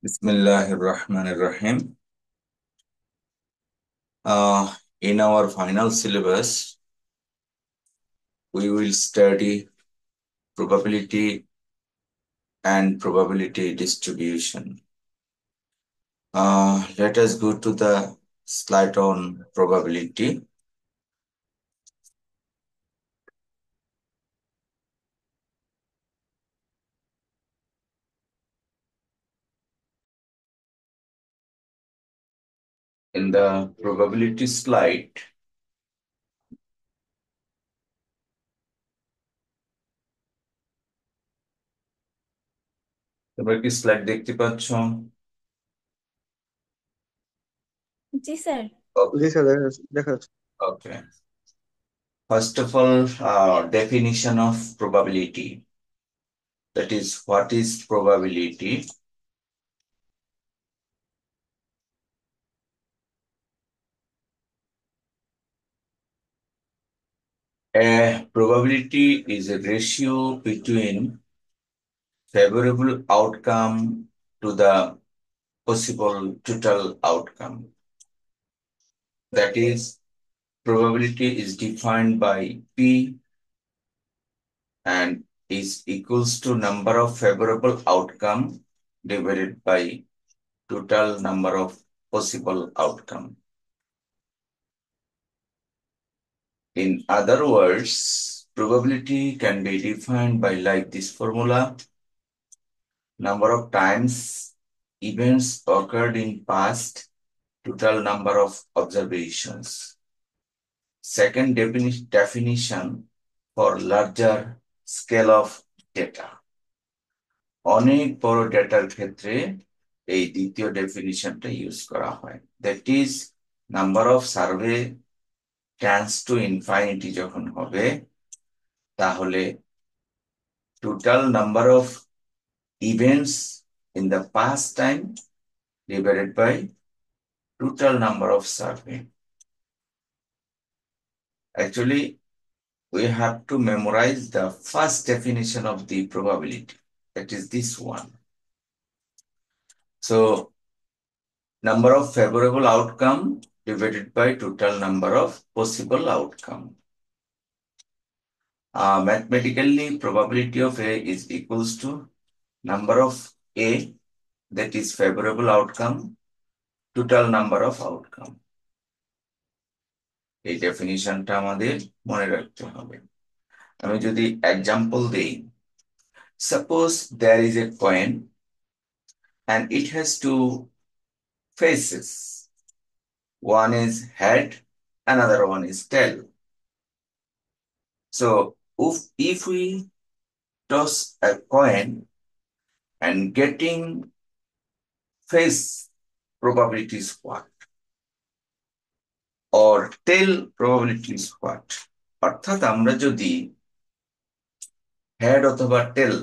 Bismillahir Rahmanir Rahim. In our final syllabus, we will study probability and probability distribution. Let us go to the slide on probability. In the probability slide, তোমরা কি slide দেখতে পাচ্ছ? জি sir. জি Okay, sir, দেখা যাচ্ছে। okay. First of all, definition of probability. That is, what is probability? A probability is a ratio between favorable outcome to the possible total outcome. That is, probability is defined by P and is equals to number of favorable outcome divided by total number of possible outcome. In other words, probability can be defined by like this formula: number of times events occurred in past, total number of observations. Second definition for larger scale of data. অনেক বড় ডেটার ক্ষেত্রে এই দ্বিতীয় ডেফিনিশনটা use করা হয়। That is number of survey tends to infinity যখন হবে, তাহলে total number of events in the past time divided by total number of survey. Actually, we have to memorize the first definition of the probability. That is this one. So, number of favorable outcome divided by total number of possible outcome. Mathematically, probability of A is equals to number of A, that is favorable outcome, total number of outcome. এই ডেফিনিশনটা আমাদের মনে রাখতে হবে। আমি যদি example দেই, suppose there is a coin and it has two faces. One is head, another one is tail. So if we toss a coin and getting face, probability is what? Or tail, probability is what? অর্থাৎ আমরা যদি head অথবা টেল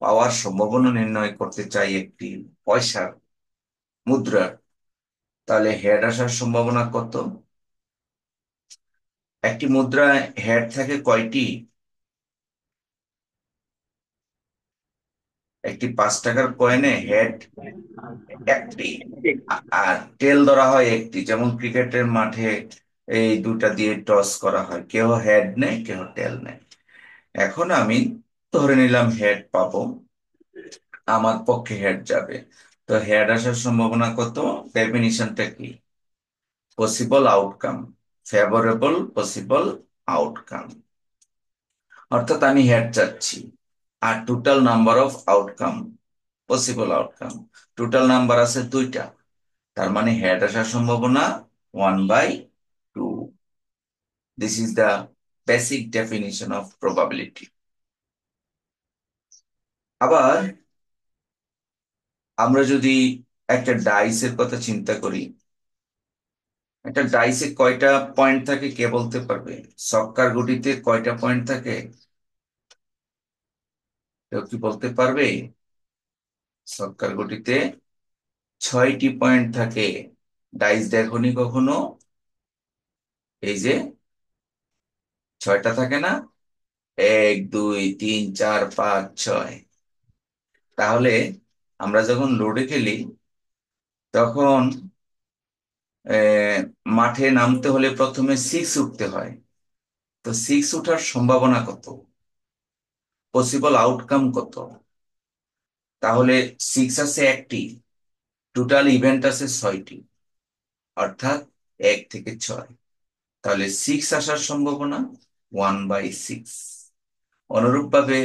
পাওয়ার সম্ভাবনা নির্ণয় করতে চাই একটি পয়সার, মুদ্রার, তাহলে হেড আসার সম্ভাবনা কত? একটি মুদ্রায় হেড থাকে কয়টি? একটি 5 টাকার কয়েনে হেড একটি, আর টেল ধরা হয় একটি। যেমন ক্রিকেটের মাঠে এই দুটা দিয়ে টস করা হয়, কেউ হেড নেয়, কেউ টেল নেয়। এখন আমি ধরে নিলাম হেড পাবো, আমার পক্ষে হেড যাবে। তো হেড আসার সম্ভাবনা কত? ডেফিনিশনটা কি? Possible outcome, favourable possible outcome. অর্থাৎ আমি হেড চাচ্ছি, আর total number of outcome, possible outcome, total number আছে দুইটা, তার মানে হেড আসার সম্ভাবনা 1/2। This is the basic definition of probability. আবার আমরা যদি একটা ডাইসের কথা চিন্তা করি, একটা ডাইসে কয়টা পয়েন্ট থাকে কে বলতে পারবে? ছক্কার গুটিতে কয়টা পয়েন্ট থাকে? কেউ কি বলতে পারবে? ছক্কার গুটিতে 6টি পয়েন্ট থাকে। ডাইস দেখোনি কখনো? এই যে 6টা থাকে না, 1 2 3 4 5 6। তাহলে আমরা যখন লোডে খেলি তখন আহ, মাঠে নামতে হলে প্রথমে 6 উঠতে হয়। তো 6 উঠার সম্ভাবনা কত, পসিবল আউটকাম কত? তাহলে 6 আছে একটি, টোটাল ইভেন্ট আছে 6টি, অর্থাৎ 1 থেকে 6। তাহলে 6 আসার সম্ভাবনা 1/6। অনুরূপ ভাবে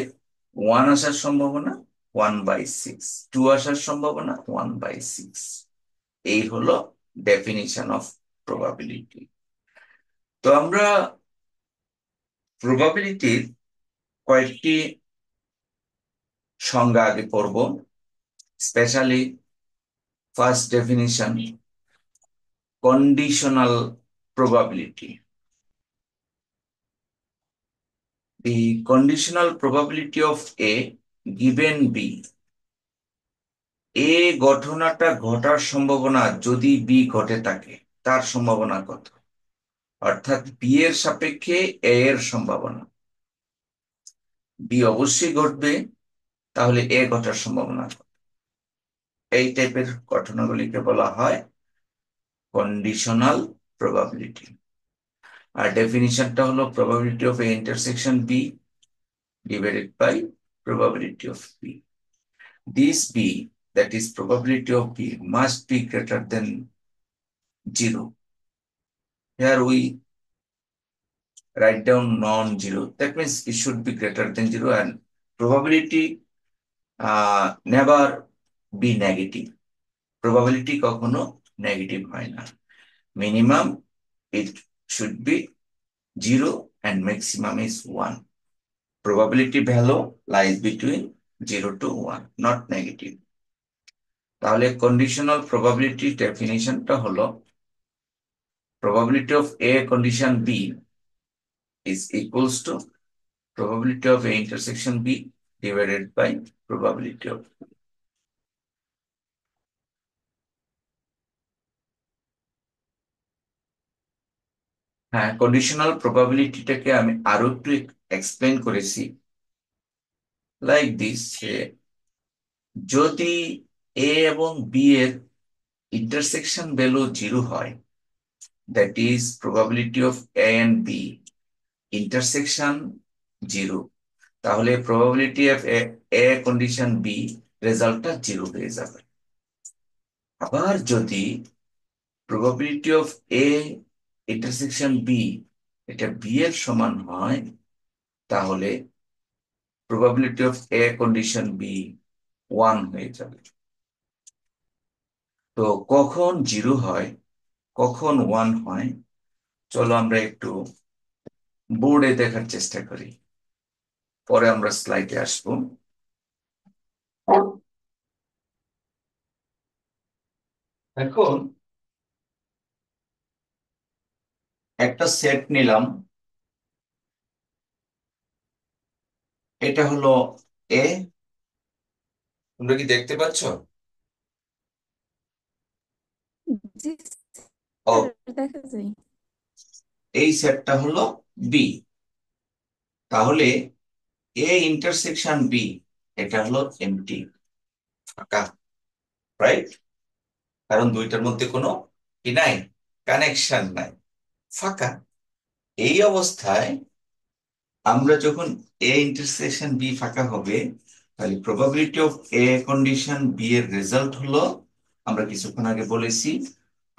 1 আসার সম্ভাবনা 1/6, 2 আসার সম্ভাবনা 1/6। এই হলো ডেফিনিশন অফ প্রবাবিলিটি। তো আমরা প্রবাবিলিটির কয়েকটি সংজ্ঞা আগে পড়ব। Specially first definition, conditional probability. The conditional probability of A given B, এ ঘটনাটা ঘটার সম্ভাবনা যদি বি ঘটে থাকে তার সম্ভাবনা কত, অর্থাৎ বি এর সাপেক্ষে এ এর সম্ভাবনা। বি অবশ্যই ঘটবে, তাহলে এ ঘটার সম্ভাবনা কত? এই টাইপের ঘটনাগুলিকে বলা হয় কন্ডিশনাল প্রবাবিলিটি। আর ডেফিনিশনটা হলো probability of A intersection B divided by probability of B. This B, that is probability of B, must be greater than 0. Here we write down non-zero. That means it should be greater than 0, and probability never be negative. Probability কখনো negative হয় না। Minimum it should be 0 and maximum is 1. Probability value lies between 0 to 1, not negative. তাহলে conditional probability definitionটা হলো probability of A condition B is equals to probability of A intersection B divided by probability of B. হ্যাঁ, conditional প্রবাবিলিটিটাকে আমি আরো একটু explain করেছি like this. যদি A এবং B এর ইন্টারসেকশন ভ্যালু 0 হয়, that is probability of A and B intersection 0, তাহলে probability of A condition B রেজাল্টটা 0 হয়ে যাবে। আবার যদি probability of A intersection B এটা বি এর সমান হয়, তাহলে probability of A condition B 1 হয়ে যাবে। তো কখন 0 হয়, কখন 1 হয়, চলো আমরা একটু বোর্ডে দেখার চেষ্টা করি, পরে আমরা স্লাইডে আসবো। এখন একটা সেট নিলাম, এটা হলো এ। তোমরা কি দেখতে পাচ্ছ? জি ও, স্যার, দেখা যায়। এই সেটটা হলো বি। তাহলে এ ইন্টারসেকশন বি এটা হলো এমটি, ফাঁকা, রাইট? কারণ দুইটার মধ্যে কোনো কি নাই, কানেকশন নাই, ফাঁকা। এই অবস্থায় আমরা যখন এ ইন্টারসেকশন বি ফাঁকা হবে, তাহলে probability of A condition B এর রেজাল্ট হলো, আমরা কিছুক্ষণ আগে বলেছি,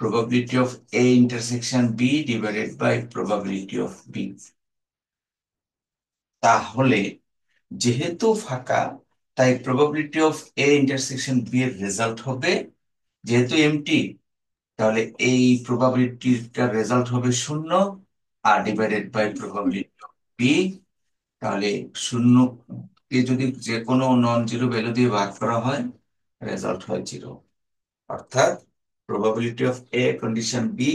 probability of A intersection B divided by probability of B. তাহলে যেহেতু ফাঁকা, তাই probability of A intersection B এর রেজাল্ট হবে, যেহেতু এমটি, তাহলে এই প্রবাবিলিটিটার রেজাল্ট হবে 0, আর divided by probability of B. তাহলে 0 কে যদি যে কোনো নন জিরো ভ্যালু দিয়ে ভাগ করা হয়, রেজাল্ট হয় 0। অর্থাৎ probability of A condition B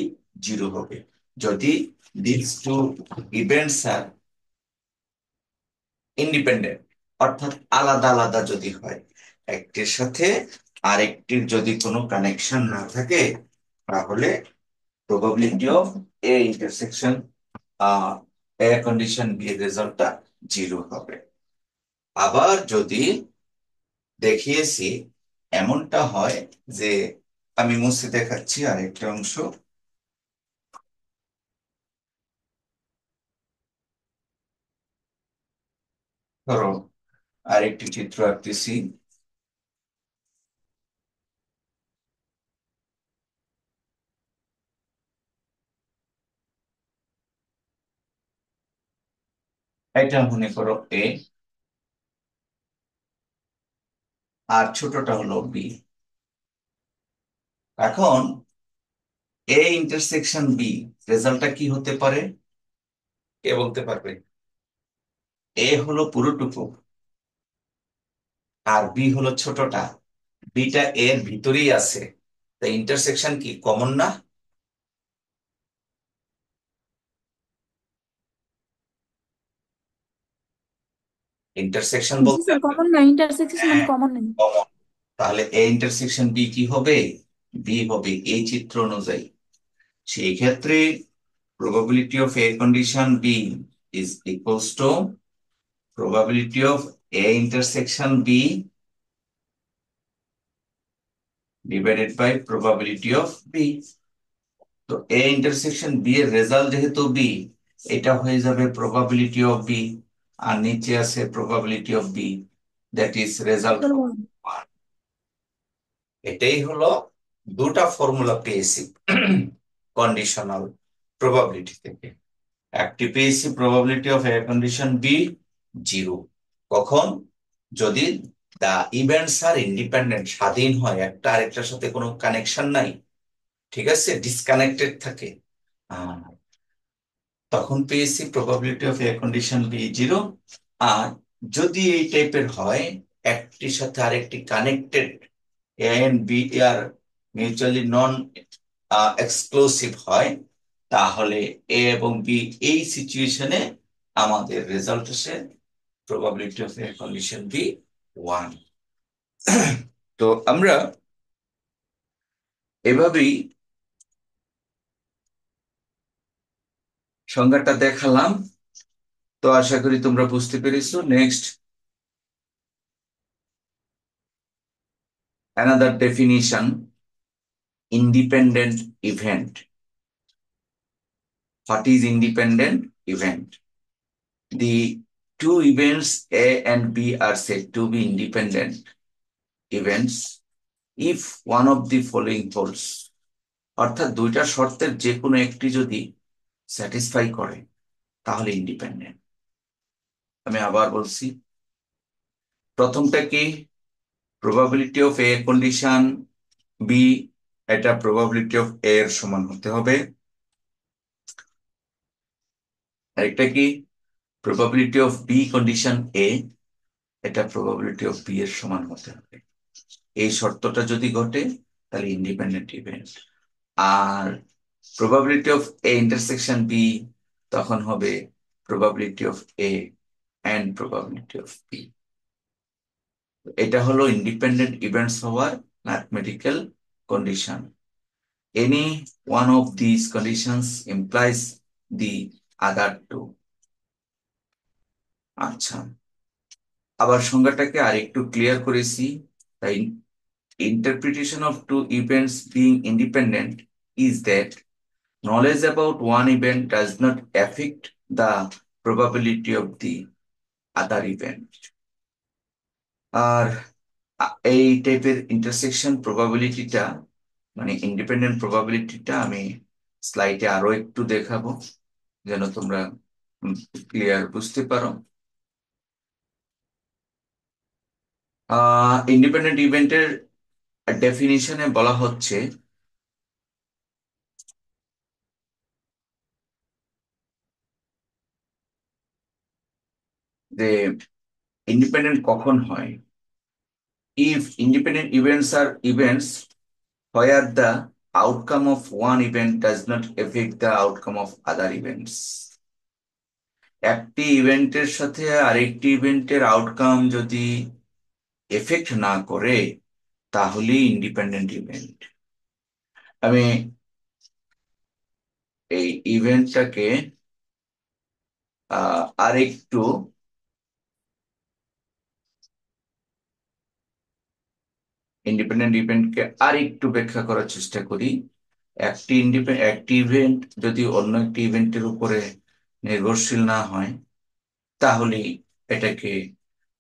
0 হবে যদি this two events are independent, অর্থাৎ আলাদা আলাদা যদি হয়, একটির সাথে আরেকটির যদি কোনো কানেকশন না থাকে, তাহলে probability of A intersection A condition B এর রেজাল্টটা 0 হবে। আবার যদি দেখিয়েছি এমনটা হয় যে, আমি মুছে দেখাচ্ছি আরেকটা অংশ। ধরো আরেকটি চিত্র আঁকতেছি। এটা মনে করো এ, আর ছোটটা হলো বি। এখন এ ইন্টারসেকশন বি, রেজাল্টটা কি হতে পারে? কে বলতে পারবে? এ হলো পুরোটুকু, আর বি হলো ছোটটা। বিটা এর ভিতরেই আছে, তাই ইন্টারসেকশন কি কমন না? ইন্টারসেকশন জি বলতে স্যার, আমরা, কমন না, ইন্টারসেকশন মানে হ্যাঁ, কমন নেই। কমন। তাহলে এ ইন্টারসেকশন বি কি হবে? বি হবে এই চিত্র অনুযায়ী। সেই ক্ষেত্রে probability of a condition B is equals to probability of A intersection B divided by probability of B. তো A intersection B এর রেজাল্ট যেহেতু B, এটা হয়ে যাবে probability of B, আর নিচে আছে probability of B, that is result Total of one. 1। এটাই হলো দুটা ফর্মুলা পেয়েছি কন্ডিশনাল প্রবাবিলিটি থেকে। একটি পেয়েছি probability of A condition B 0, কখন? যদি দা ইভেন্টস আর ইন্ডিপেন্ডেন্ট, স্বাধীন হয়, একটা আরেকটার সাথে কোনো কানেকশন নাই, ঠিক আছে, ডিসকানেক্টেড থাকে, আহ, তখন পেয়েছি probability of A condition B 0। আর যদি এই টাইপের হয়, একটির সাথে আরেকটি connected, A and B are mutually non exclusive হয়, তাহলে এ এবং বি এই সিচুয়েশনে আমাদের রেজাল্ট আসে probability of A condition B 1। তো আমরা এভাবেই সংজ্ঞাটা দেখালাম। তো আশা করি তোমরা বুঝতে পেরেছো। Next, another definition, independent event. What is independent event? The two events A and B are said to be independent events if one of the following holds. অর্থাৎ দুইটা শর্তের যে কোনো একটি যদি স্যাটিসফাই করে তাহলে ইন্ডিপেন্ডেন্ট। আমি আবার বলছি, প্রথমটা কি? Probability of A condition B, এটা প্রবাবিলিটি অফ এ এর সমান হতে হবে। আরেকটা কি? Probability of B condition A, এটা প্রবাবিলিটি অফ বি এর সমান হতে হবে। এই শর্তটা যদি ঘটে তাহলে ইন্ডিপেন্ডেন্ট ইভেন্ট। আর probability of A intersection B তখন হবে probability of A and probability of B. এটা হলো ইন্ডিপেন্ডেন্ট ইভেন্টস হওয়ার mathematical condition. Any one of this conditions implies the other two. আচ্ছা, আবার সংজ্ঞাটাকে আরেকটু ক্লিয়ার করেছি। তাই interpretation of two events being independent is that knowledge about one event does not affect the probability of the other event. আর এই টাইপের intersection প্রবাবিলিটিটা, মানে independent প্রবাবিলিটিটা আমি স্লাইডে আরো একটু দেখাবো, যেন তোমরা ক্লিয়ার বুঝতে পারো। ইন্ডিপেন্ডেন্ট ইভেন্টের ডেফিনিশনে বলা হচ্ছে যে ইন্ডিপেন্ডেন্ট কখন হয়? If independent events are events where the outcome of one event does not affect the outcome of other events. একটি ইভেন্টের সাথে আরেকটি ইভেন্টের আউটকাম যদি এফেক্ট না করে তাহলেই ইন্ডিপেন্ডেন্ট ইভেন্ট। আমি এই ইভেন্টটাকে আরেকটু ইন্ডিপেন্ডেন্ট ইভেন্টকে আর একটু ব্যাখ্যা করার চেষ্টা করি। একটি ইভেন্ট যদি অন্য একটি ইভেন্টের উপরে নির্ভরশীল না হয়, তাহলে এটাকে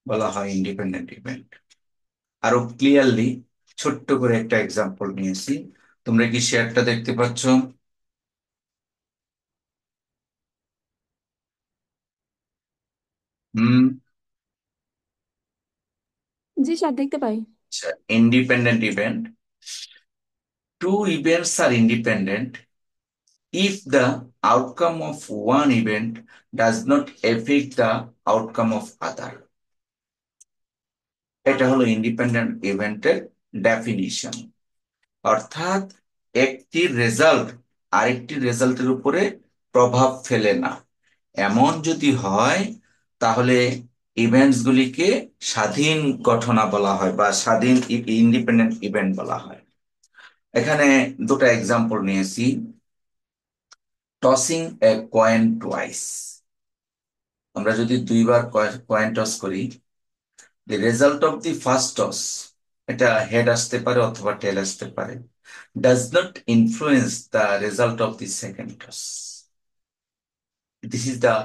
বলা হয় ইন্ডিপেন্ডেন্ট ইভেন্ট। আরো ক্লিয়ারলি ছোট্ট করে একটা এক্সাম্পল নিয়েছি। তোমরা কি শেয়ারটা দেখতে পাচ্ছ? হুম। জি স্যার, দেখতে পাই। আচ্ছা, independent event, two events are independent if the outcome of one event does not affect the outcome of other. এটা হলো ইন্ডিপেন্ডেন্ট ইভেন্টের ডেফিনিশন। অর্থাৎ একটি রেজাল্ট আরেকটি রেজাল্টের উপরে প্রভাব ফেলে না। এমন যদি হয়, তাহলে ইভেন্টস গুলিকে স্বাধীন ঘটনা বলা হয় বা স্বাধীন ইন্ডিপেন্ডেন্ট ইভেন্ট বলা হয়। এখানে দুটো এক্সাম্পল নিয়েছি। টসিং এ কয়েন টুয়াইস, আমরা যদি দুইবার কয়েন টস করি, the result of the first toss, এটা হেড আসতে পারে অথবা টেল আসতে পারে, does not influence the result of the second toss. This is the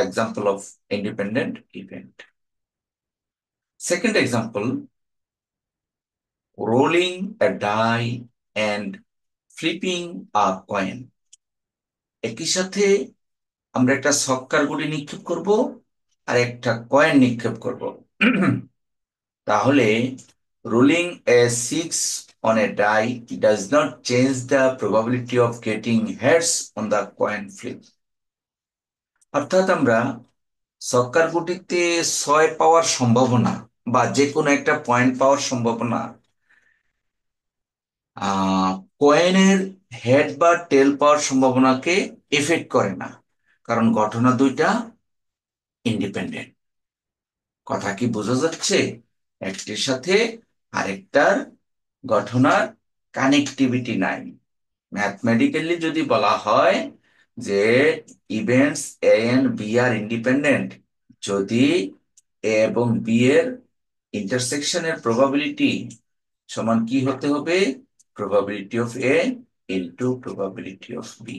example of independent event. Second example, rolling a die and flipping a coin. একই সাথে আমরা একটা ছক্কার গুলি নিক্ষেপ করব আর একটা কয়েন নিক্ষেপ করব। তাহলে rolling a six on a die does not change the probability of getting heads on the coin flip. অর্থাৎ আমরা ছক্কার গুটিতে ছয় পাওয়ার সম্ভাবনা বা যে কোনো একটা পয়েন্ট পাওয়ার সম্ভাবনা আহ কয়েনের হেড বা টেল পাওয়ার সম্ভাবনাকে এফেক্ট করে না, কারণ ঘটনা দুইটা ইন্ডিপেন্ডেন্ট। কথা কি বোঝা যাচ্ছে? একটির সাথে আরেকটার ঘটনার কানেক্টিভিটি নাই। ম্যাথমেটিক্যালি যদি বলা হয় যে events A and B are independent, যদি এ এবং বি এর ইন্টারসেকশনের প্রবাবিলিটি সমান কি হতে হবে? Probability of A into probability of B.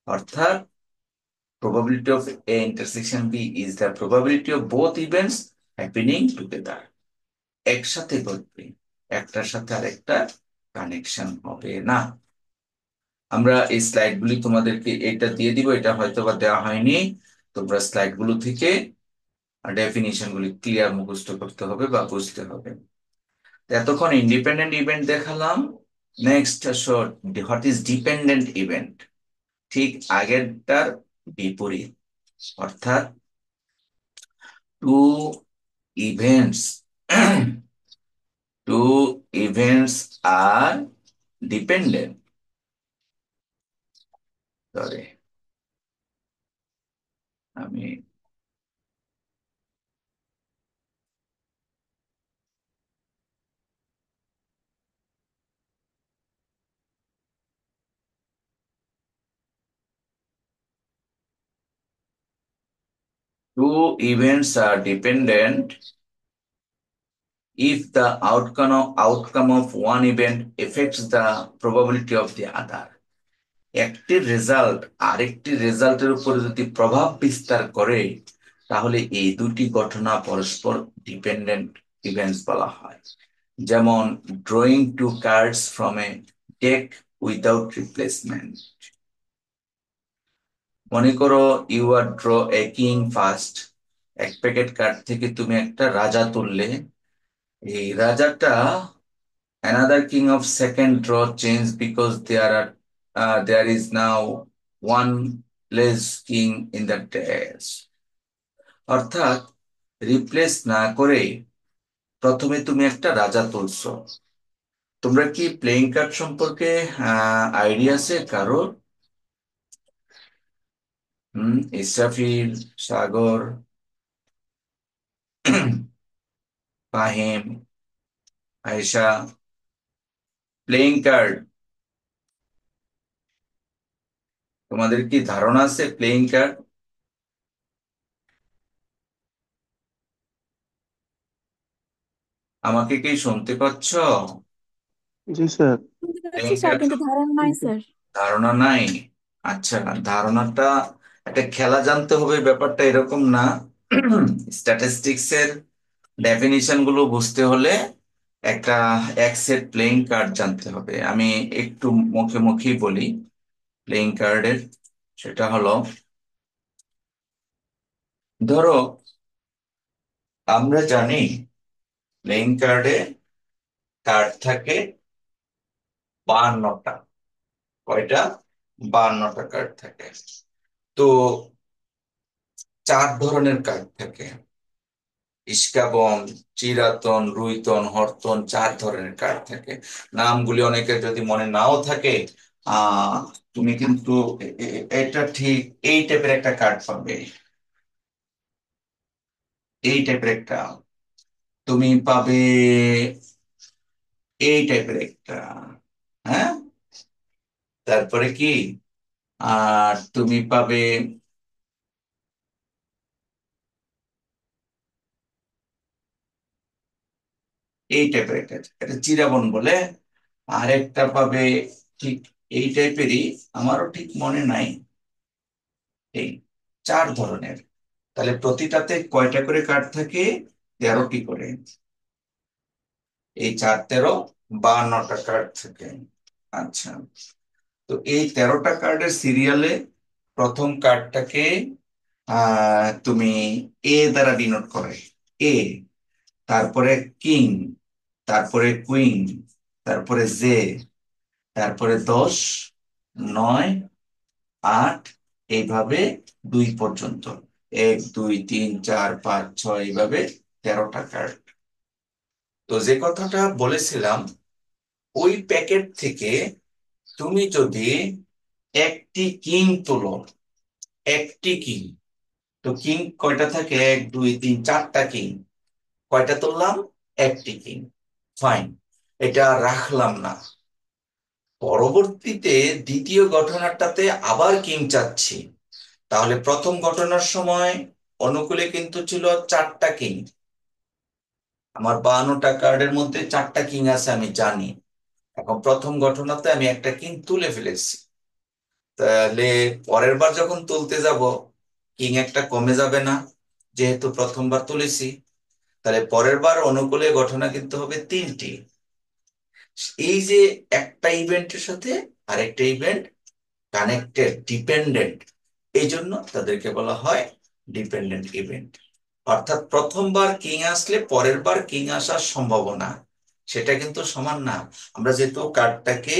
অর্থাৎ probability of A intersection B is the probability of both events happening together. একসাথে ঘটবে, একটার সাথে আরেকটা কানেকশন হবে না। আমরা এই স্লাইড গুলি তোমাদেরকে এটা দিয়ে দিব, এটা হয়তো বা দেওয়া হয়নি। তোমরা স্লাইড গুলো থেকে ডেফিনিশন গুলি ক্লিয়ার মুখস্থ করতে হবে বা বুঝতে হবে। তো এতক্ষণ ইন্ডিপেন্ডেন্ট ইভেন্ট দেখালাম। Next what is dependent event. ঠিক আগেরটার বিপরীত। অর্থাৎ two events two events are dependent. Sorry, আমি two events are dependent if the outcome of one event affects the probability of the other. একটি রেজাল্ট আরেকটি রেজাল্টের উপর যদি প্রভাব বিস্তার করে, তাহলে এই দুটি ঘটনা পরস্পর ডিপেন্ডেন্ট ইভেন্টস বলা হয়। যেমন drawing two cards from a deck without replacement. মনে করো you are draw a king first, এক প্যাকেট কার্ড থেকে তুমি একটা রাজা তুললে। এই রাজাটা another king of second draw change because there is now one less king in the dash. অর্থাৎ রিপ্লেস না করে প্রথমে তুমি একটা রাজা তুলছো। তোমরা কি প্লেইং কার্ড সম্পর্কে আইডিয়া আছে কারোর? ইসরাফিল, সাগর, ফাহিম, আয়েশা, প্লেইং কার্ড তোমাদের কি ধারণা আছে প্লেইং কার্ড? আমাকে কি শুনতে পাচ্ছ? জি স্যার। শুনতে পাচ্ছি লিঙ্কটা স্যার, কিন্তু ধারণা নাই স্যার। ধারণা নাই। আচ্ছা, ধারণাটা, একটা খেলা জানতে হবে ব্যাপারটা এরকম না। স্ট্যাটিস্টিক্স এর ডেফিনিশন গুলো বুঝতে হলে একটা এক সেট প্লেইং কার্ড জানতে হবে। আমি একটু মুখে মুখেই বলি প্লেইং কার্ডের। সেটা হলো, ধরো আমরা জানি প্লেইং কার্ডে কার্ড থাকে 52টা। কয়টা? 52টা কার্ড থাকে। তো চার ধরনের কার্ড থাকে: ইস্কাবন, চিরাতন, রুইতন, হরতন, চার ধরনের কার্ড থাকে। নামগুলি অনেকের যদি মনে নাও থাকে, আহ তুমি কিন্তু এটা ঠিক এই টাইপের একটা কার্ড পাবে। এই টাইপের একটা তুমি পাবে, এই টাইপের একটা। হ্যাঁ, তারপরে কি, আর তুমি পাবে এই টাইপের একটা, এটা চিরাবন বলে। আর একটা পাবে ঠিক এই টাইপেরই, আমারও ঠিক মনে নাই। এই চার ধরনের। তাহলে প্রতিটাতে কয়টা করে কার্ড থাকে? 13টি করে। এই 4 13, 52টা কার্ড থাকে। আচ্ছা, তো এই 13টা কার্ডের সিরিয়ালে প্রথম কার্ডটাকে তুমি এ দ্বারা ডিনোট করে। এ, তারপরে কিং, তারপরে কুইন, তারপরে জে, তারপরে 10, 9, 8, এইভাবে 2 পর্যন্ত। 1 2 3 4 5 6, এইভাবে 13টা কার্ড। তো যে কথাটা বলেছিলাম, ওই প্যাকেট থেকে তুমি যদি একটি কিং তোলো, একটি কিং, তো কিং কয়টা থাকে? 1 2 3 4টা কিং। কয়টা তুললাম? একটি কিং। ফাইন, এটা রাখলাম না। পরবর্তীতে দ্বিতীয় ঘটনাটাতে আবার কিং চাচ্ছি। তাহলে প্রথম ঘটনার সময় অনুকূলে কিন্তু ছিল 4টা কিং। আমার 52টা কার্ডের মধ্যে 4টা কিং আছে, আমি জানি। এখন প্রথম ঘটনাতে আমি একটা কিং তুলে ফেলেছি। তাহলে পরের বার যখন তুলতে যাব, কিং একটা কমে যাবে না? যেহেতু প্রথমবার তুলেছি, তাহলে পরের বার অনুকূলে ঘটনা কিন্তু হবে 3টি। এই যে একটা ইভেন্টের সাথে আরেকটা ইভেন্ট কানেক্টেড, ডিপেন্ডেন্ট, এই জন্য তাদেরকে বলা হয় ডিপেন্ডেন্ট ইভেন্ট। অর্থাৎ প্রথমবার কিং আসলে পরের বার কিং আসার সম্ভাবনা সেটা কিন্তু সমান না। আমরা যেহেতু কার্ডটাকে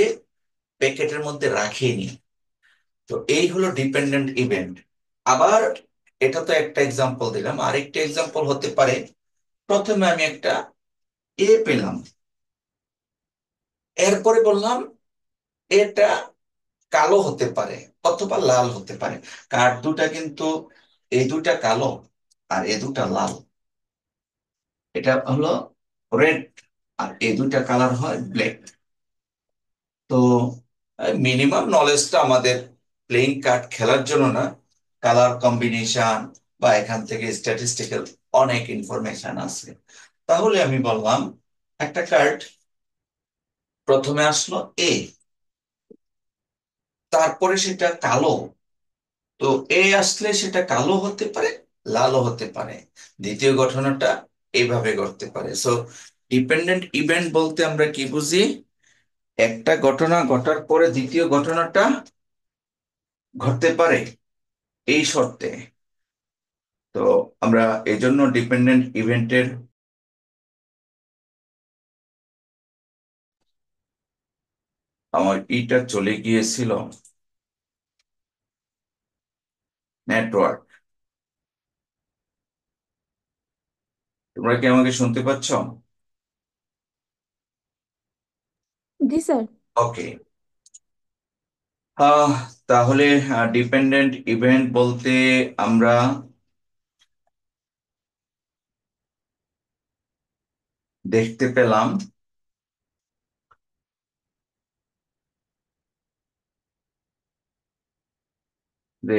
প্যাকেটের মধ্যে রাখিনি। তো এই হলো ডিপেন্ডেন্ট ইভেন্ট। আবার এটা তো একটা এক্সাম্পল দিলাম, আরেকটা এক্সাম্পল হতে পারে, প্রথমে আমি একটা এ পেলাম, এরপরে বললাম এটা কালো হতে পারে অথবা লাল হতে পারে। কার্ড দুটা কিন্তু, এই দুটা কালো আর এই দুটা লাল। এটা হলো রেড, আর এই দুইটা কালার হয় ব্ল্যাক। তো মিনিমাম নলেজটা আমাদের প্লেইং কার্ড খেলার জন্য না, কালার কম্বিনেশন বা এখান থেকে স্ট্যাটিস্টিক্যাল অনেক ইনফরমেশন আছে। তাহলে আমি বললাম একটা কার্ড প্রথমে আসলো এ, তারপরে সেটা কালো। তো এ আসলে সেটা কালো হতে পারে, লালও হতে পারে। দ্বিতীয় ঘটনাটা এইভাবে ঘটতে পারে। সো ডিপেন্ডেন্ট ইভেন্ট বলতে আমরা কি বুঝি? একটা ঘটনা ঘটার পরে দ্বিতীয় ঘটনাটা ঘটতে পারে, এই শর্তে। তো আমরা এই জন্য ডিপেন্ডেন্ট ইভেন্টের, আমার ইটা চলে গিয়েছিল নেটওয়ার্ক। তোমরা কি আমাকে শুনতে পাচ্ছ? জি স্যার। ওকে। আহ তাহলে ডিপেন্ডেন্ট ইভেন্ট বলতে আমরা দেখতে পেলাম যে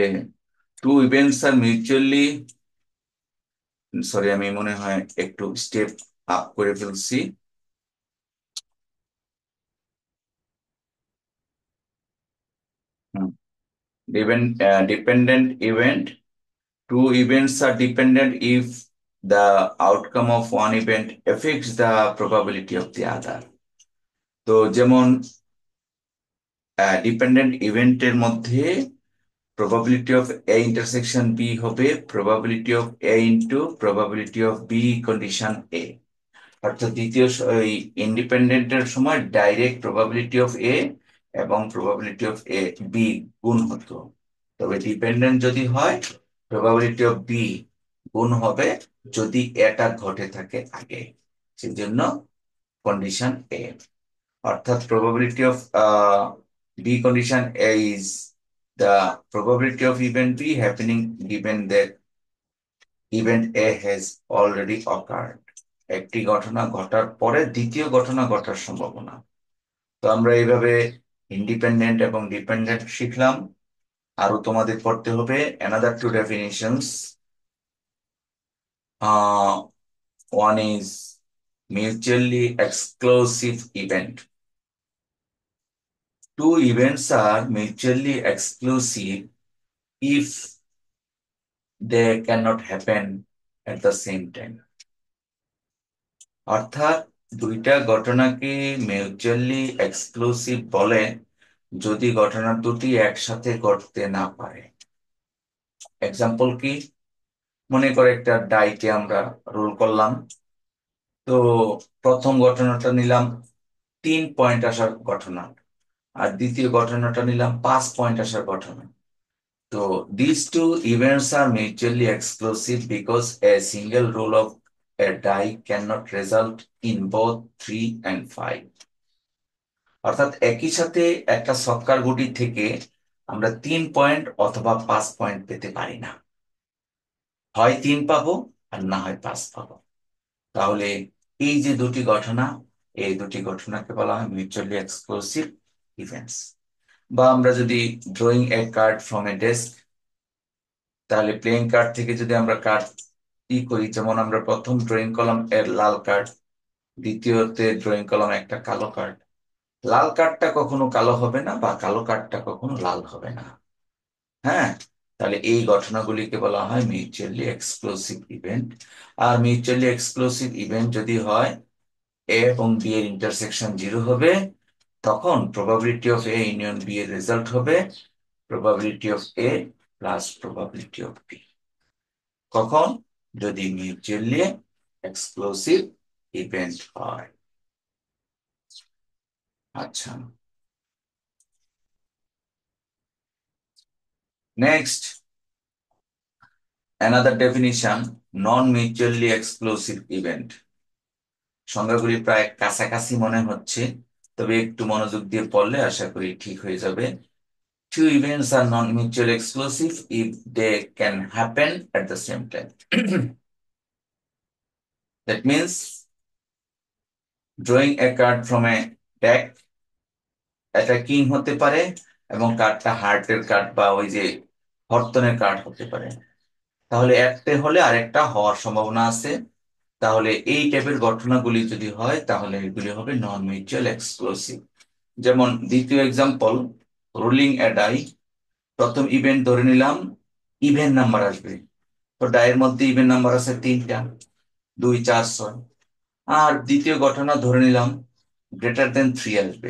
টু ইভেন্টস আর মিউচুয়ালি, সরি আমি মনে হয় একটু স্টেপ করে ফেলছি। Dependent event. Two events are dependent if the outcome of one event affects the probability of the other. তো যেমন ডিপেন্ডেন্ট ইভেন্টের মধ্যে probability of A intersection B হবে probability of A into probability of B condition A। অর্থাৎ দ্বিতীয় ওই ইন্ডিপেন্ডেন্টের সময় direct probability of এ এবং প্রবাবিলিটি অফ এ বি গুণ হতো, তবে ডিপেন্ডেন্ট যদি হয় প্রবাবিলিটি অফ বি গুণ হবে যদি এটা ঘটে থাকে আগে, সেজন্য কন্ডিশন এ। অর্থাৎ probability of B condition A is the probability of event B happening given that event A has already occurred। একটি ঘটনা ঘটার পরে দ্বিতীয় ঘটনা ঘটার সম্ভাবনা। তো আমরা এইভাবে ইন্ডিপেন্ডেন্ট এবং ডিপেন্ডেন্ট শিখলাম। আরো তোমাদের পড়তে হবে another two definitions. One is mutually exclusive event. Two events are mutually exclusive if they cannot happen at the same time। অর্থাৎ দুইটা ঘটনাকে মিউচুয়ালি এক্সক্লুসিভ বলে যদি ঘটনা দুটি একসাথে ঘটতে না পারে। এক্সাম্পল কি? মনে করে একটা ডাইকে আমরা রোল করলাম, তো প্রথম ঘটনাটা নিলাম 3 পয়েন্ট আসার ঘটনা, আর দ্বিতীয় ঘটনাটা নিলাম 5 পয়েন্ট আসার ঘটনা। তো these two events are mutually exclusive because a single roll of a die cannot result in both 3 and 5। অর্থাৎ একই সাথে একটা ছক্কার গুটি থেকে আমরা 3 পয়েন্ট অথবা 5 পয়েন্ট পেতে পারি না, হয় 3 পাবো আর না হয় 5 পাবো। তাহলে এই যে দুটি ঘটনা, এই দুটি ঘটনাকে বলা হয় মিউচুয়ালি এক্সক্লুসিভ ইভেন্টস। বা আমরা যদি drawing A card from a desk, তাহলে প্লেইং কার্ড থেকে যদি আমরা কার্ড ই করি, যেমন আমরা প্রথম ড্রয়িং কলাম এর লাল কার্ড, দ্বিতীয়তে ড্রয়িং কলাম একটা কালো কার্ড, লাল কার্ডটা কখনো কালো হবে না বা কালো কার্ডটা কখনো লাল হবে না। হ্যাঁ, তাহলে এই ঘটনাগুলিকে বলা হয় মিউচুয়ালি এক্সক্লুসিভ ইভেন্ট। আর মিউচুয়ালি এক্সক্লুসিভ ইভেন্ট যদি হয় এ এবং বি এর ইন্টারসেকশন 0 হবে, তখন probability of A union B এর রেজাল্ট হবে probability of A plus probability of B. কখন? যদি মিউচুয়ালি এক্সক্লুসিভ ইভেন্ট হয়। আচ্ছা, next another definition, non mutually exclusive event। সংজ্ঞাগুলি প্রায় কাছাকাছি মনে হচ্ছে, তবে একটু মনোযোগ দিয়ে পড়লে আশা করি ঠিক হয়ে যাবে। Two events are non mutually exclusive if they can happen at the same time। That means drawing a card from a deck, এটা কিং হতে পারে এবং কার্ডটা হার্টের কার্ড বা ওই যে হরতনের কার্ড হতে পারে। তাহলে একটা হলে আরেকটা হওয়ার সম্ভাবনা আছে। তাহলে এই টাইপের ঘটনাগুলি যদি হয় তাহলে এগুলি হবে নন মিউচুয়াল এক্সক্লুসিভ। যেমন দ্বিতীয় এক্সাম্পল, রোলিং এ ডাই। প্রথম ইভেন্ট ধরে নিলাম ইভেন নাম্বার আসবে, তো ডাইয়ের মধ্যে ইভেন নাম্বার আছে 3টা, 2, 4, 6। আর দ্বিতীয় ঘটনা ধরে নিলাম গ্রেটার দেন 3 আসবে,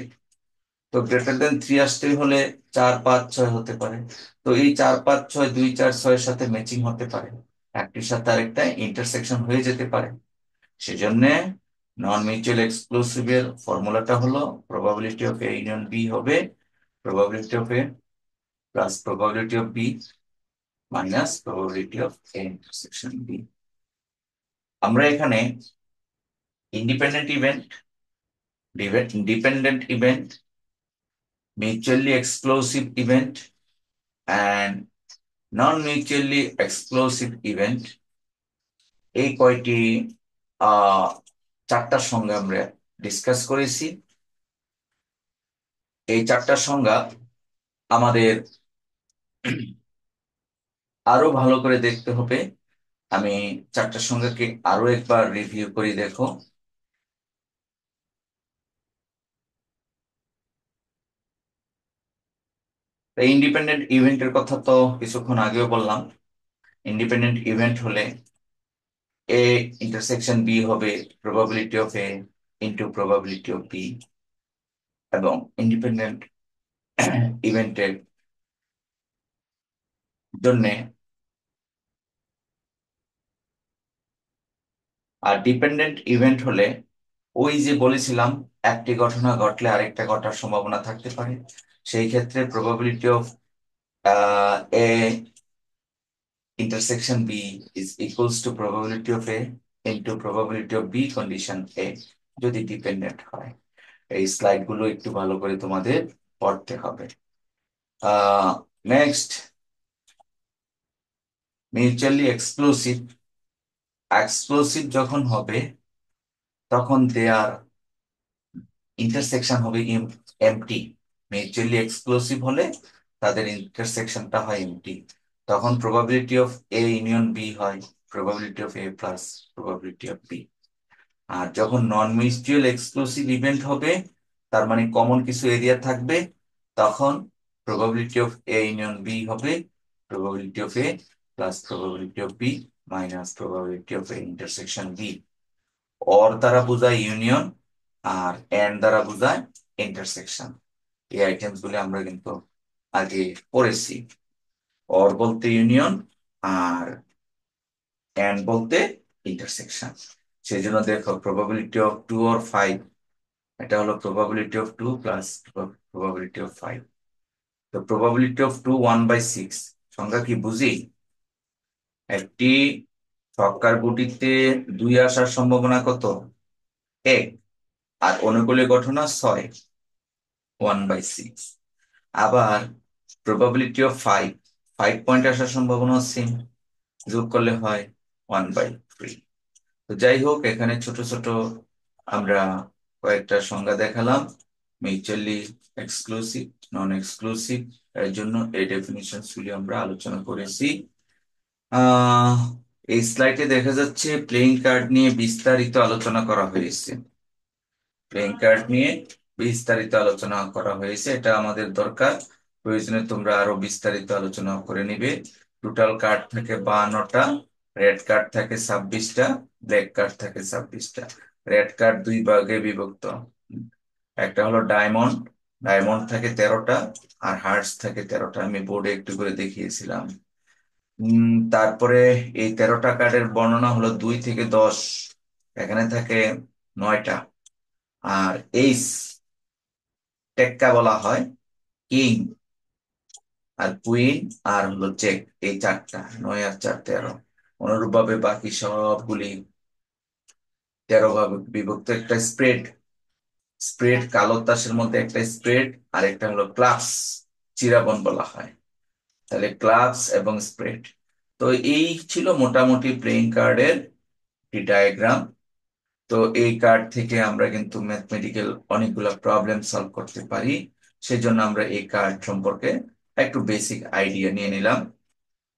তো গ্রেটার দেন 3 আসতে হলে 4, 5, 6 হতে পারে। তো এই 4, 5, 6, 2, 4, 6 এর সাথে ম্যাচিং হতে পারে, একটির সাথে আরেকটা ইন্টারসেকশন হয়ে যেতে পারে। সেজন্য নন মিউচুয়াল এক্সক্লুসিভ এর ফর্মুলাটা হলো probability of A union B হবে probability of A plus probability of B minus probability of A intersection B. আমরা এখানে independent event, dependent event, mutually exclusive event and non mutually exclusive event, এই কয়টি আহ 4টার সংজ্ঞা আমরা ডিসকাস করেছি। এই 4টার সংজ্ঞা আমাদের আরো ভালো করে দেখতে হবে আমি চারটার সংখ্যাকে আরো একবার রিভিউ করি, দেখো। ইন্ডিপেন্ডেন্ট ইভেন্টের কথা তো কিছুক্ষণ আগেও বললাম। ইন্ডিপেন্ডেন্ট ইভেন্ট হলে এ ইন্টারসেকশন বি হবে probability of A into probability of B, এবং ইন্ডিপেন্ডেন্ট ইভেন্টের জন্য, আর ডিপেন্ডেন্ট ইভেন্ট হলে ওই যে বলেছিলাম একটি ঘটনা ঘটলে আরেকটা ঘটার সম্ভাবনা থাকতে পারে, সেই ক্ষেত্রে probability of A intersection B is equals to probability of A into probability of B condition A, যদি ডিপেন্ডেন্ট হয়। এই স্লাইড গুলো একটু ভালো করে তোমাদের পড়তে হবে। Next, mutually exclusive. এক্সক্লুসিভ যখন হবে তখন দেয়ার ইন্টারসেকশন হবে এমটি। মিউচুয়ালি এক্সক্লুসিভ হলে তাদের ইন্টারসেকশনটা হয় এমটি। তখন probability of A union B হয় probability of A plus probability of B. আর যখন নন মিউচুয়াল এক্সক্লুসিভ ইভেন্ট হবে, তার মানে কমন কিছু এরিয়া থাকবে, তখন probability of A union B হবে probability of A plus probability of B minus probability of A intersection B. Or দ্বারা বোঝায় ইউনিয়ন, আর এন্ড দ্বারা বোঝায় ইন্টারসেকশন। এই আইটেমস গুলো আমরা কিন্তু আগে পড়েছি। অর বলতে ইউনিয়ন, আর এন্ড বলতে ইন্টারসেকশন। সেই জন্য দেখো প্রবাবিলিটি অফ 2 or 5, এটা হলো probability of 2 plus probability of 5। তো প্রবাবিলিটি অফ 2 1/6 সংখ্যা কি বুঝি? একটি ছক্কার গুটিতে 2 আসার সম্ভাবনা কত? 1। আর অনুকূলে ঘটনা 6, 1/6। আবার প্রবাবিলিটি অফ 5 পয়েন্ট আসার সম্ভাবনা সেম, যোগ করলে হয় 1/3। তো যাই হোক, এখানে ছোট ছোট আমরা কয়েকটা সংজ্ঞা দেখালাম, মিউচুয়ালি এক্সক্লুসিভ, নন এক্সক্লুসিভ, এর জন্য এই ডেফিনিশনস গুলি আমরা আলোচনা করেছি। আহ এই স্লাইডে দেখা যাচ্ছে প্লেইং কার্ড নিয়ে বিস্তারিত আলোচনা করা হয়েছে। প্লেইং কার্ড নিয়ে বিস্তারিত আলোচনা করা হয়েছে, এটা আমাদের দরকার। প্রয়োজনে তোমরা আরো বিস্তারিত আলোচনা করে নিবে। টোটাল কার্ড থাকে 52টা, রেড কার্ড থাকে 26টা, ব্ল্যাক কার্ড থাকে 26টা। রেড কার্ড দুই ভাগে বিভক্ত, একটা হলো ডায়মন্ড, ডায়মন্ড থাকে 13টা, আর হার্টস থাকে 13টা, আমি বোর্ডে একটু করে দেখিয়েছিলাম। তারপরে এই 13টা কার্ডের বর্ণনা হলো 2 থেকে 10, এখানে থাকে 9টা। আর এইস টেক্কা বলা হয়, কিং আর কুইন আর হলো চেক, এই চারটা, 9 আর 4 13। অনুরূপ ভাবে বাকি সবগুলি 13 ভাবে বিভক্ত। একটা স্প্রেড, স্প্রেড কালো তাসের মধ্যে একটা স্প্রেড, আর একটা হলো ক্লাবস, চিরাবন বলা হয়। তাহলে ক্লাবস এবং স্প্রেড। তো এই ছিল মোটামুটি প্লেইং কার্ডের ডায়াগ্রাম। তো এই কার্ড থেকে আমরা কিন্তু ম্যাথমেটিক্যাল অনেকগুলো প্রবলেম সলভ করতে পারি। সেজন্য আমরা এই কার্ড সম্পর্কে একটু বেসিক আইডিয়া নিয়ে নিলাম।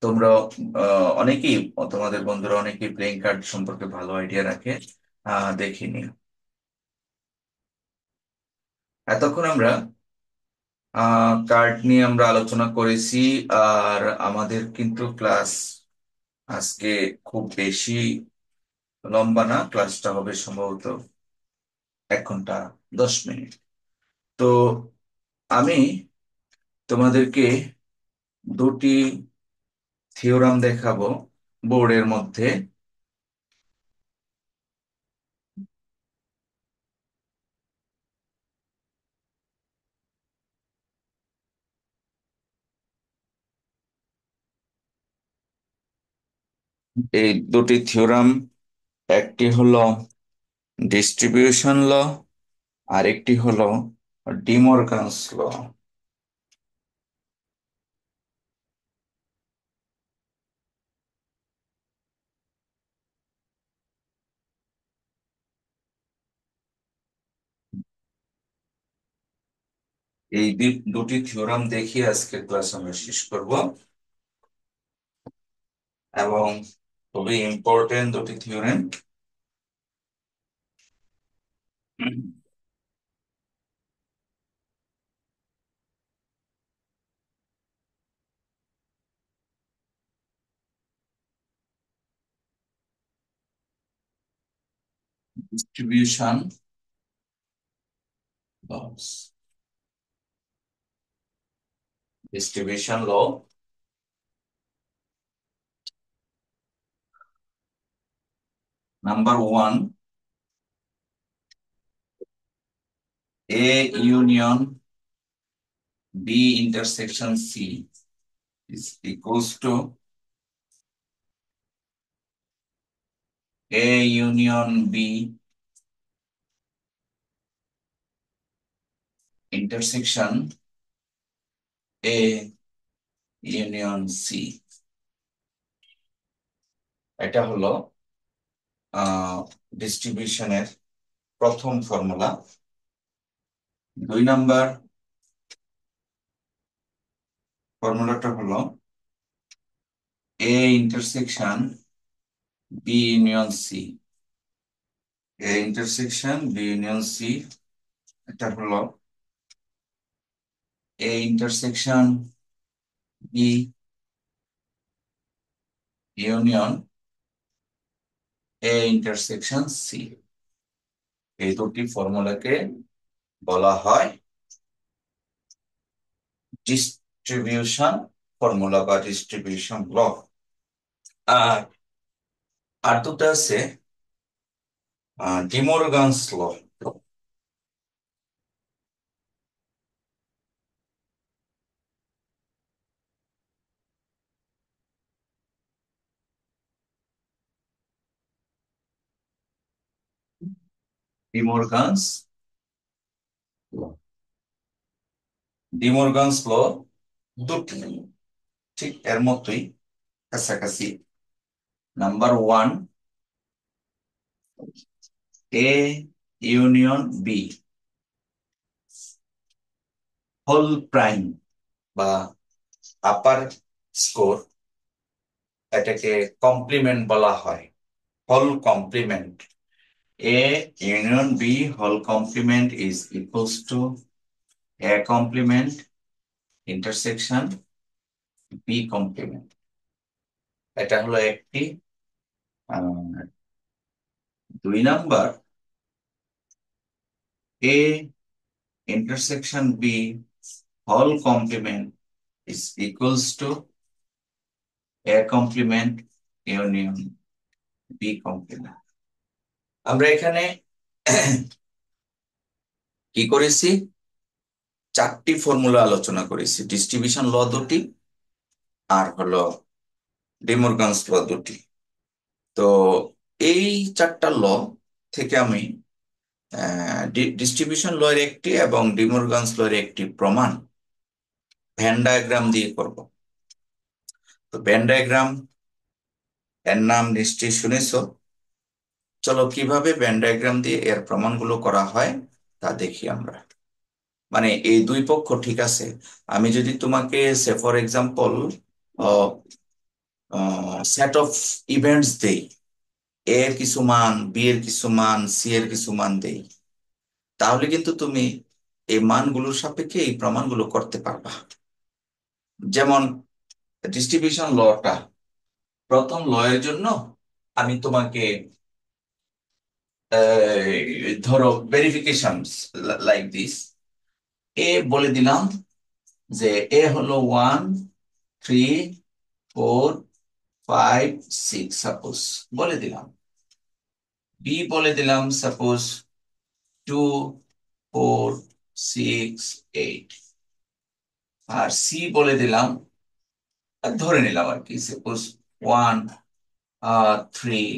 তোমরা অনেকেই, তোমাদের বন্ধুরা অনেকেই প্লেইং কার্ড সম্পর্কে ভালো আইডিয়া রাখে, দেখে নিও। এতক্ষণ আমরা কার্ড নিয়ে আমরা আলোচনা করেছি। আর আমাদের কিন্তু ক্লাস আজকে খুব বেশি লম্বা না, ক্লাসটা হবে সম্ভবত 1 ঘন্টা 10 মিনিট। তো আমি তোমাদেরকে দুটি থিওরাম দেখাবো বোর্ডের মধ্যে। এই দুটি থিওরাম, একটি হলো ডিস্ট্রিবিউশন ল, আরেকটি হলো ডিমরগানস ল। এই দুটি থিওরাম দেখিয়ে আজকের ক্লাস আমরা শেষ করব। এবং খুবই ইম্পর্টেন্ট দুটি theorem. Distribution laws, distribution law. Number one, A union B intersection C is equals to A union B intersection A union C। এটা হলো ডিস্ট্রিবিউশনের প্রথম ফর্মুলা। 2 নাম্বার ফর্মুলাটা হলো A intersection B union C। A intersection B union C, এটা হলো A intersection B union A intersection C। এই দুটি ফর্মুলাকে বলা হয় ডিস্ট্রিবিউশন ফর্মুলা বা ডিস্ট্রিবিউশন ল। আর আর দুটো আছে ডিমোরগানস ল। ডিমোরগানস ল, ডিমোরগানস ল দুটি ঠিক এর মতোই কাছাকাছি। Number one, A union B whole prime বা আপার স্কোর, এটাকে কমপ্লিমেন্ট বলা হয়, whole complement. A union B whole complement is equals to A complement intersection B complement। এটা হলো একটি। 2 number, A intersection B whole complement is equals to A complement union B complement। আমরা এখানে কি করেছি, 4টি ফর্মুলা আলোচনা করেছি, ডিস্ট্রিবিউশন ল দুটি আর হলো ডিমোরগানস ল দুটি। তো এই 4টা ল থেকে আমি ডিস্ট্রিবিউশন ল এর একটি এবং ডিমোরগানস ল এর একটি প্রমাণ ভেন ডায়াগ্রাম দিয়ে করব। তো ভেন ডায়াগ্রাম এর নাম নিশ্চয়ই শুনেছো। চলো কিভাবে ভেন ডায়াগ্রাম দিয়ে এর প্রমাণগুলো করা হয় তা দেখি আমরা। মানে এই দুই পক্ষ ঠিক আছে, আমি যদি তোমাকে say for example set of events দেই, এ এর কিছু মান, বি এর কিছু মান, সি এর কিছু মান দেই, তাহলে কিন্তু তুমি এই মানগুলোর সাপেক্ষে এই প্রমাণগুলো করতে পারবা। যেমন ডিস্ট্রিবিউশন লটা, প্রথম ল এর জন্য আমি তোমাকে ধরো ভেরিফিকেশন লাইক দিস, এ বলে দিলাম যে এ হলো 1 3 4 5 6 সাপোজ বলে দিলাম। বি বলে দিলাম সাপোজ 2 4 6 8। আর সি বলে দিলাম, আর ধরে নিলাম আর কি, সাপোজ 1 3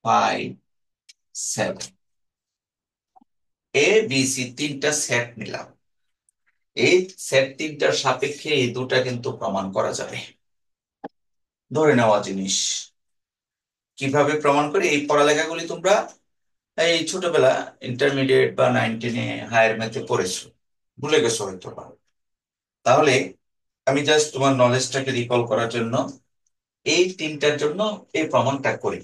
5 7। এ বি সি তিনটা সেট নিলাম। এই সেট তিনটার সাপেক্ষে এই দুটা কিন্তু প্রমাণ করা যাবে, ধরে নেওয়া জিনিস। কিভাবে প্রমাণ করি, এই পড়ালেখাগুলি তোমরা এই ছোটবেলা ইন্টারমিডিয়েট বা 9 10-এ হায়ার ম্যাথে পড়েছো, ভুলে গেছো হয়তো বা। তাহলে আমি জাস্ট তোমার নলেজটাকে রিকল করার জন্য এই তিনটার জন্য এই প্রমাণটা করি।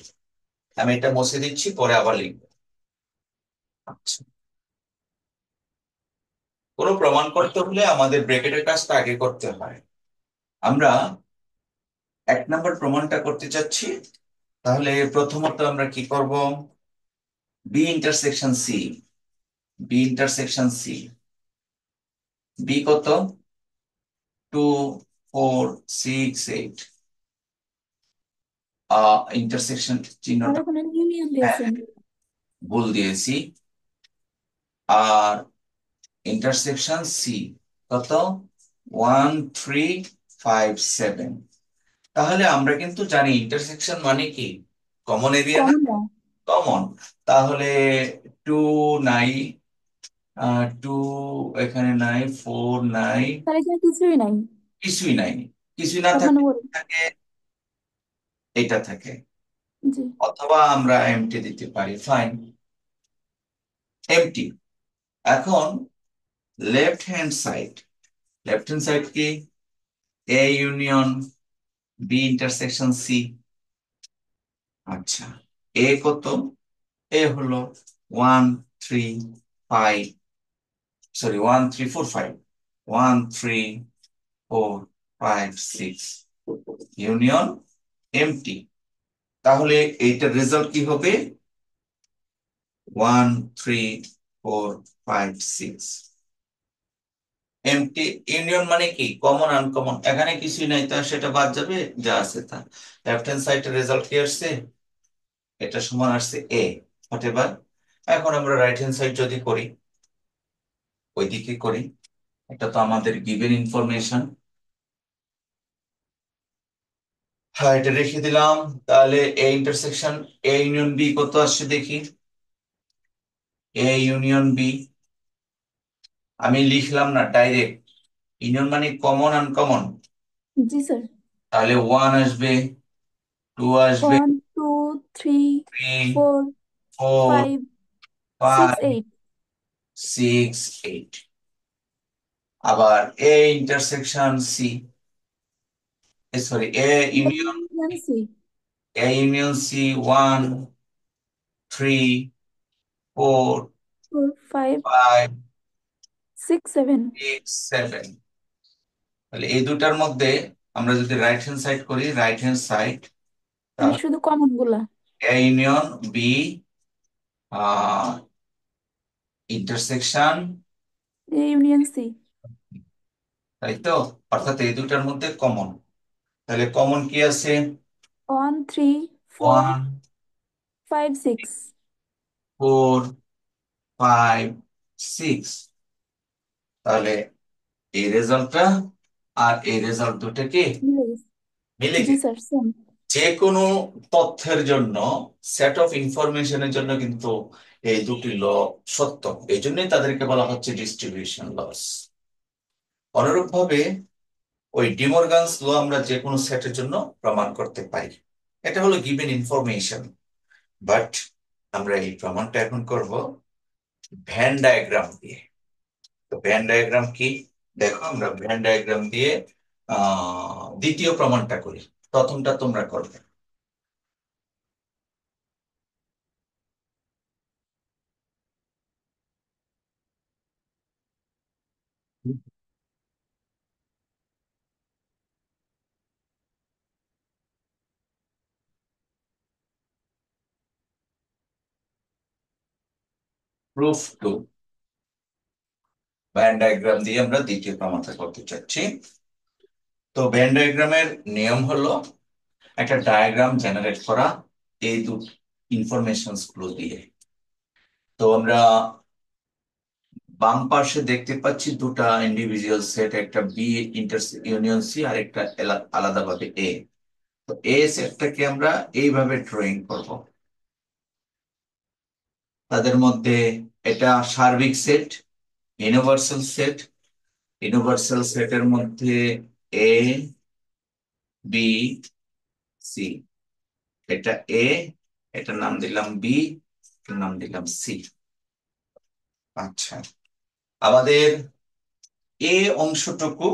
আমি এটা মুছে দিচ্ছি, পরে আবার লিখবো। আচ্ছা, কোনো প্রমাণ করতে হলে আমাদের ব্র্যাকেটের কাজটা আগে করতে হয়। আমরা 1 নম্বর প্রমাণটা করতে চাচ্ছি। তাহলে প্রথমত আমরা কি করব? B intersection C. B intersection C, B কত? 2 4 6 8। ইন্টারসেকশন আর চিহ্নটা, ওখানে ইউনিয়ন হ্যাঁ, দিয়েছেন। ভুল দিয়েছি। আর ইন্টারসেকশন সি কত? 1 3 5 7। তাহলে আমরা কিন্তু জানি ইন্টারসেকশন মানে কি? কমন এরিয়া না? কমন না। কমন। তাহলে টু নাই, টু এখানে নাই, ফোর নাই, তার এখানে কিছুই নাই। কিছুই নাই। কিছুই না ওখানে থাকে, বলি। থাকে এটা থাকে। জি। অথবা আমরা এমটি দিতে পারি, ফাইন, এমটি। এখন left hand side, left hand side কি? A union B intersection C. আচ্ছা, এ কত? এ হলো 1 3 5, সরি 1 3 4 5, 1 3 4 5 6 ইউনিয়ন এমটি। তাহলে এইটার রেজাল্ট কি হবে? 1 3 4 5 6 এমটি। ইউনিয়ন মানে কি? কমন আনকমন, এখানে কিছুই নাই, তা সেটা বাদ যাবে, যা আছে তা। লেফট হ্যান্ড সাইডের রেজাল্ট কি আসছে? এটা সমান আসছে এ, হোয়াটএভার। এখন আমরা রাইট হ্যান্ড সাইড যদি করি, ওইদিকে করি, এটা তো আমাদের গিভেন ইনফরমেশন। হ্যাঁ, এটা রেখে দিলাম। তাহলে A intersection A union B কত আসছে দেখি। এ ইউনিয়ন বি, আমি লিখলাম না ডাইরেক্ট, ইউনিয়ন মানে কমন আনকমন। জি স্যার। তাহলে 1 আসবে, 2 আসবে, 1 2 3 3 4 4 5 6 5 8 6 8। আবার A intersection C, sorry A union, union C. A union C 1 3 4 4 5 5 6 7। 6 7। তাহলে এই দুটার মধ্যে আমরা যদি রাইট হ্যান্ড সাইড করি, রাইট হ্যান্ড সাইড, মানে তাহলে শুধু কমন গুলা। A union B intersection, A union C. তাই তো? অর্থাৎ এই দুটার মধ্যে কমন। তাহলে কমন কি আছে? 1 3 4 ওয়ান 5 6। 4 5 6। তাহলে এই রেজাল্টটা আর এই রেজাল্ট দুটো কি মিলে গেছে। মিলে জি গেছে? Sir, same. যে কোনো তথ্যের জন্য, সেট অফ ইনফরমেশনের জন্য কিন্তু এই দুটি ল সত্য। এই জন্যই তাদেরকে বলা হচ্ছে ডিস্ট্রিবিউশন লস। অনুরূপভাবে ওই ডিমরগানস ল আমরা যে কোনো সেটের জন্য প্রমাণ করতে পারি। এটা হলো গিভেন ইনফরমেশন। বাট আমরা এই প্রমাণটা এখন করব ভ্যান ডায়াগ্রাম দিয়ে। তো ভ্যান ডায়াগ্রাম কি? দেখো, আমরা ভ্যান ডায়াগ্রাম দিয়ে দ্বিতীয় প্রমাণটা করি। প্রথমটা তোমরা করবে। প্রুফ টু, ভ্যান ডায়াগ্রাম দিয়ে আমরা দ্বিতীয় প্রমাণটা করতে চাচ্ছি। তো ভ্যান ডায়াগ্রামের নিয়ম হলো একটা ডায়াগ্রাম জেনারেট করা এই দুটো ইনফরমেশনস গুলো দিয়ে। তো আমরা বাম পাশে দেখতে পাচ্ছি দুটা ইন্ডিভিজুয়াল সেট, একটা বি ইন্টার ইউনিয়ন সি, আর একটা আলাদাভাবে এ। তো এ সেটটাকে আমরা এইভাবে ড্রয়িং করব। তাদের মধ্যে এটা সার্বিক সেট, ইউনিভার্সাল সেট। ইউনিভার্সাল সেটের মধ্যে এ বি সি, এটা এ, এটার নাম দিলাম বি, এটার নাম দিলাম সি। আচ্ছা, আমাদের এ অংশটুকু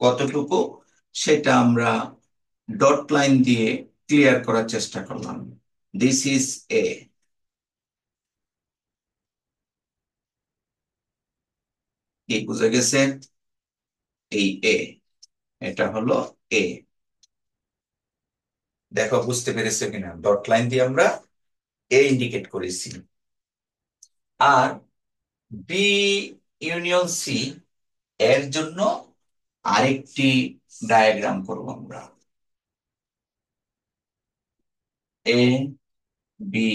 কতটুকু সেটা আমরা ডট লাইন দিয়ে ক্লিয়ার করার চেষ্টা করলাম। দিস ইজ এ। কি বুঝে গেছে? এই এ, এটা হলো এ। দেখো বুঝতে পেরেছো কিনা, ডট লাইন দিয়ে আমরা এ ইন্ডিকেট করেছি। আর বি ইউনিয়ন সি এর জন্য আরেকটি ডায়াগ্রাম করব আমরা। এ বি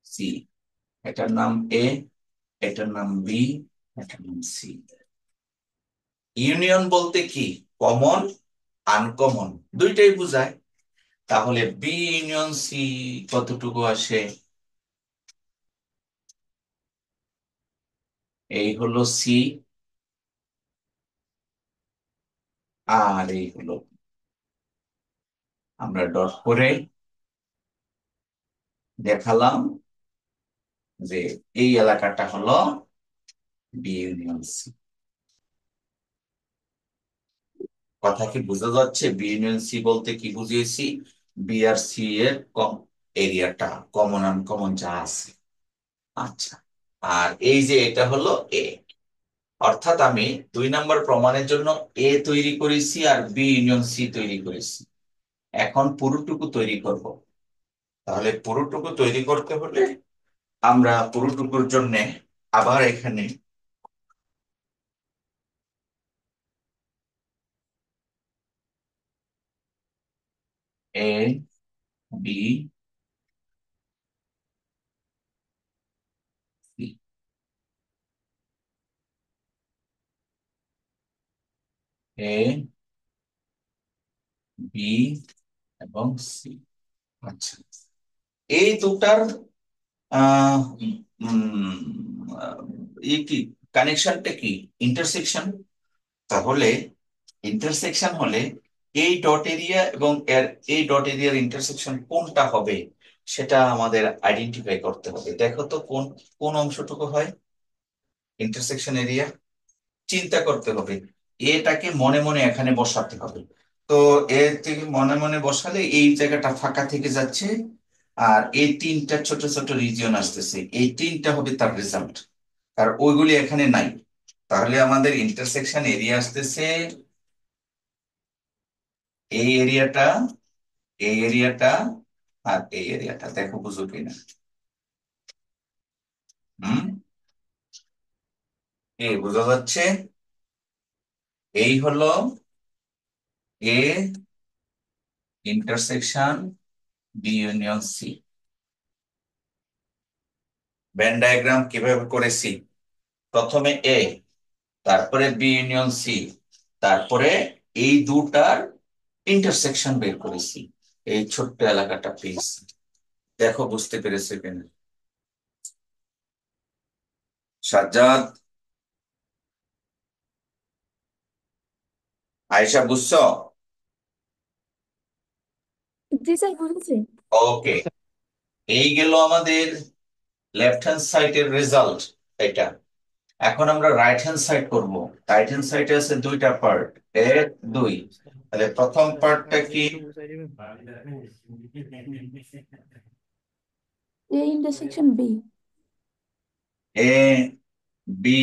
সি, এটার নাম এ, এটার নাম বি, এটার নাম সি। ইউনিয়ন বলতে কি? কমন, আনকমন দুইটাই বোঝায়। তাহলে বি ইউনিয়ন সি কতটুকু আসে? এই হলো সি, আর এই হলো, আমরা ডট করে দেখালাম যে এই এলাকাটা হলো বি ইউনিয়ন সি। কথা কি বোঝা যাচ্ছে? বি ইউনিয়ন সি বলতে কি বুঝিয়েছি? বি আর সি এর কম এরিয়াটা, কমন আনকমন যা আছে। আচ্ছা, আর এই যে এটা হলো এ, অর্থাৎ আমি 2 নম্বর প্রমাণের জন্য এ তৈরি করেছি আর বি ইউনিয়ন সি তৈরি করেছি। এখন পুরোটুকু তৈরি করব। তাহলে পুরোটুকু তৈরি করতে হলে আমরা পুরোটুকুর জন্য আবার এখানে এ বি সি, এ বি এবং সি। আচ্ছা, এই দুটার আহ এই কি কানেকশনটা কি? ইন্টারসেকশন। তাহলে ইন্টারসেকশন হলে এই ডট এরিয়া এবং এর এই ডট এরিয়ার ইন্টারসেকশন কোনটা হবে সেটা আমাদের আইডেন্টিফাই করতে হবে। দেখো তো কোন কোন অংশটুকু হয় ইন্টারসেকশন এরিয়া। চিন্তা করতে হবে, এটাকে মনে মনে এখানে বসাতে হবে। তো এ থেকে মনে মনে বসালে এই জায়গাটা ফাঁকা থেকে যাচ্ছে, আর এই 3টা ছোট ছোট রিজিয়ন আসতেছে, এই 3টা হবে তার রেজাল্ট। আর ওইগুলি এখানে নাই। তাহলে আমাদের ইন্টারসেকশন এরিয়া আসতেছে এই এরিয়াটা, এই এরিয়াটা, আর এই এরিয়াটা। দেখো বুঝো কিনা। হুম, এই বোঝা যাচ্ছে? এই হলো A intersection B union C. Venn diagram কিভাবে করেছি? প্রথমে এ, তারপরে বি ইউনিয়ন সি, তারপরে এই দুটার ইন্টারসেকশন বের করেছি, এই ছোট্ট এলাকাটা পেয়েছি। দেখো বুঝতে পেরেছে কিনা সাজ্জাদ, আয়েশা, বুঝছো? জি স্যার, বুঝেছি। ওকে, এই গেল আমাদের লেফট হ্যান্ড সাইডের রেজাল্ট এটা। এখন আমরা রাইট হ্যান্ড সাইড করব। রাইট হ্যান্ড সাইডে আছে দুইটা পার্ট, এক দুই। তাহলে প্রথম পার্টটা কি? A intersection B. A B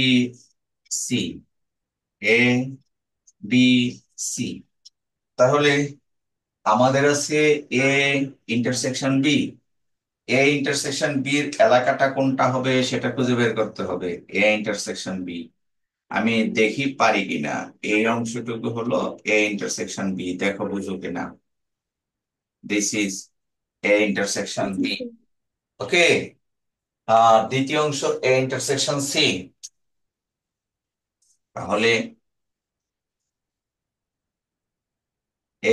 C, A B C. তাহলে আমাদের আছে A intersection B. A intersection B এর এলাকাটা কোনটা হবে সেটা খুঁজে বের করতে হবে। এ ইন্টারসেকশন বি, আমি দেখি পারি কিনা। এই অংশটুকু হলো এ ইন্টারসেকশন বি, দেখো বুঝো কিনা। This is A intersection G B. Sir. Okay, দ্বিতীয় অংশ এ ইন্টারসেকশন সি। তাহলে A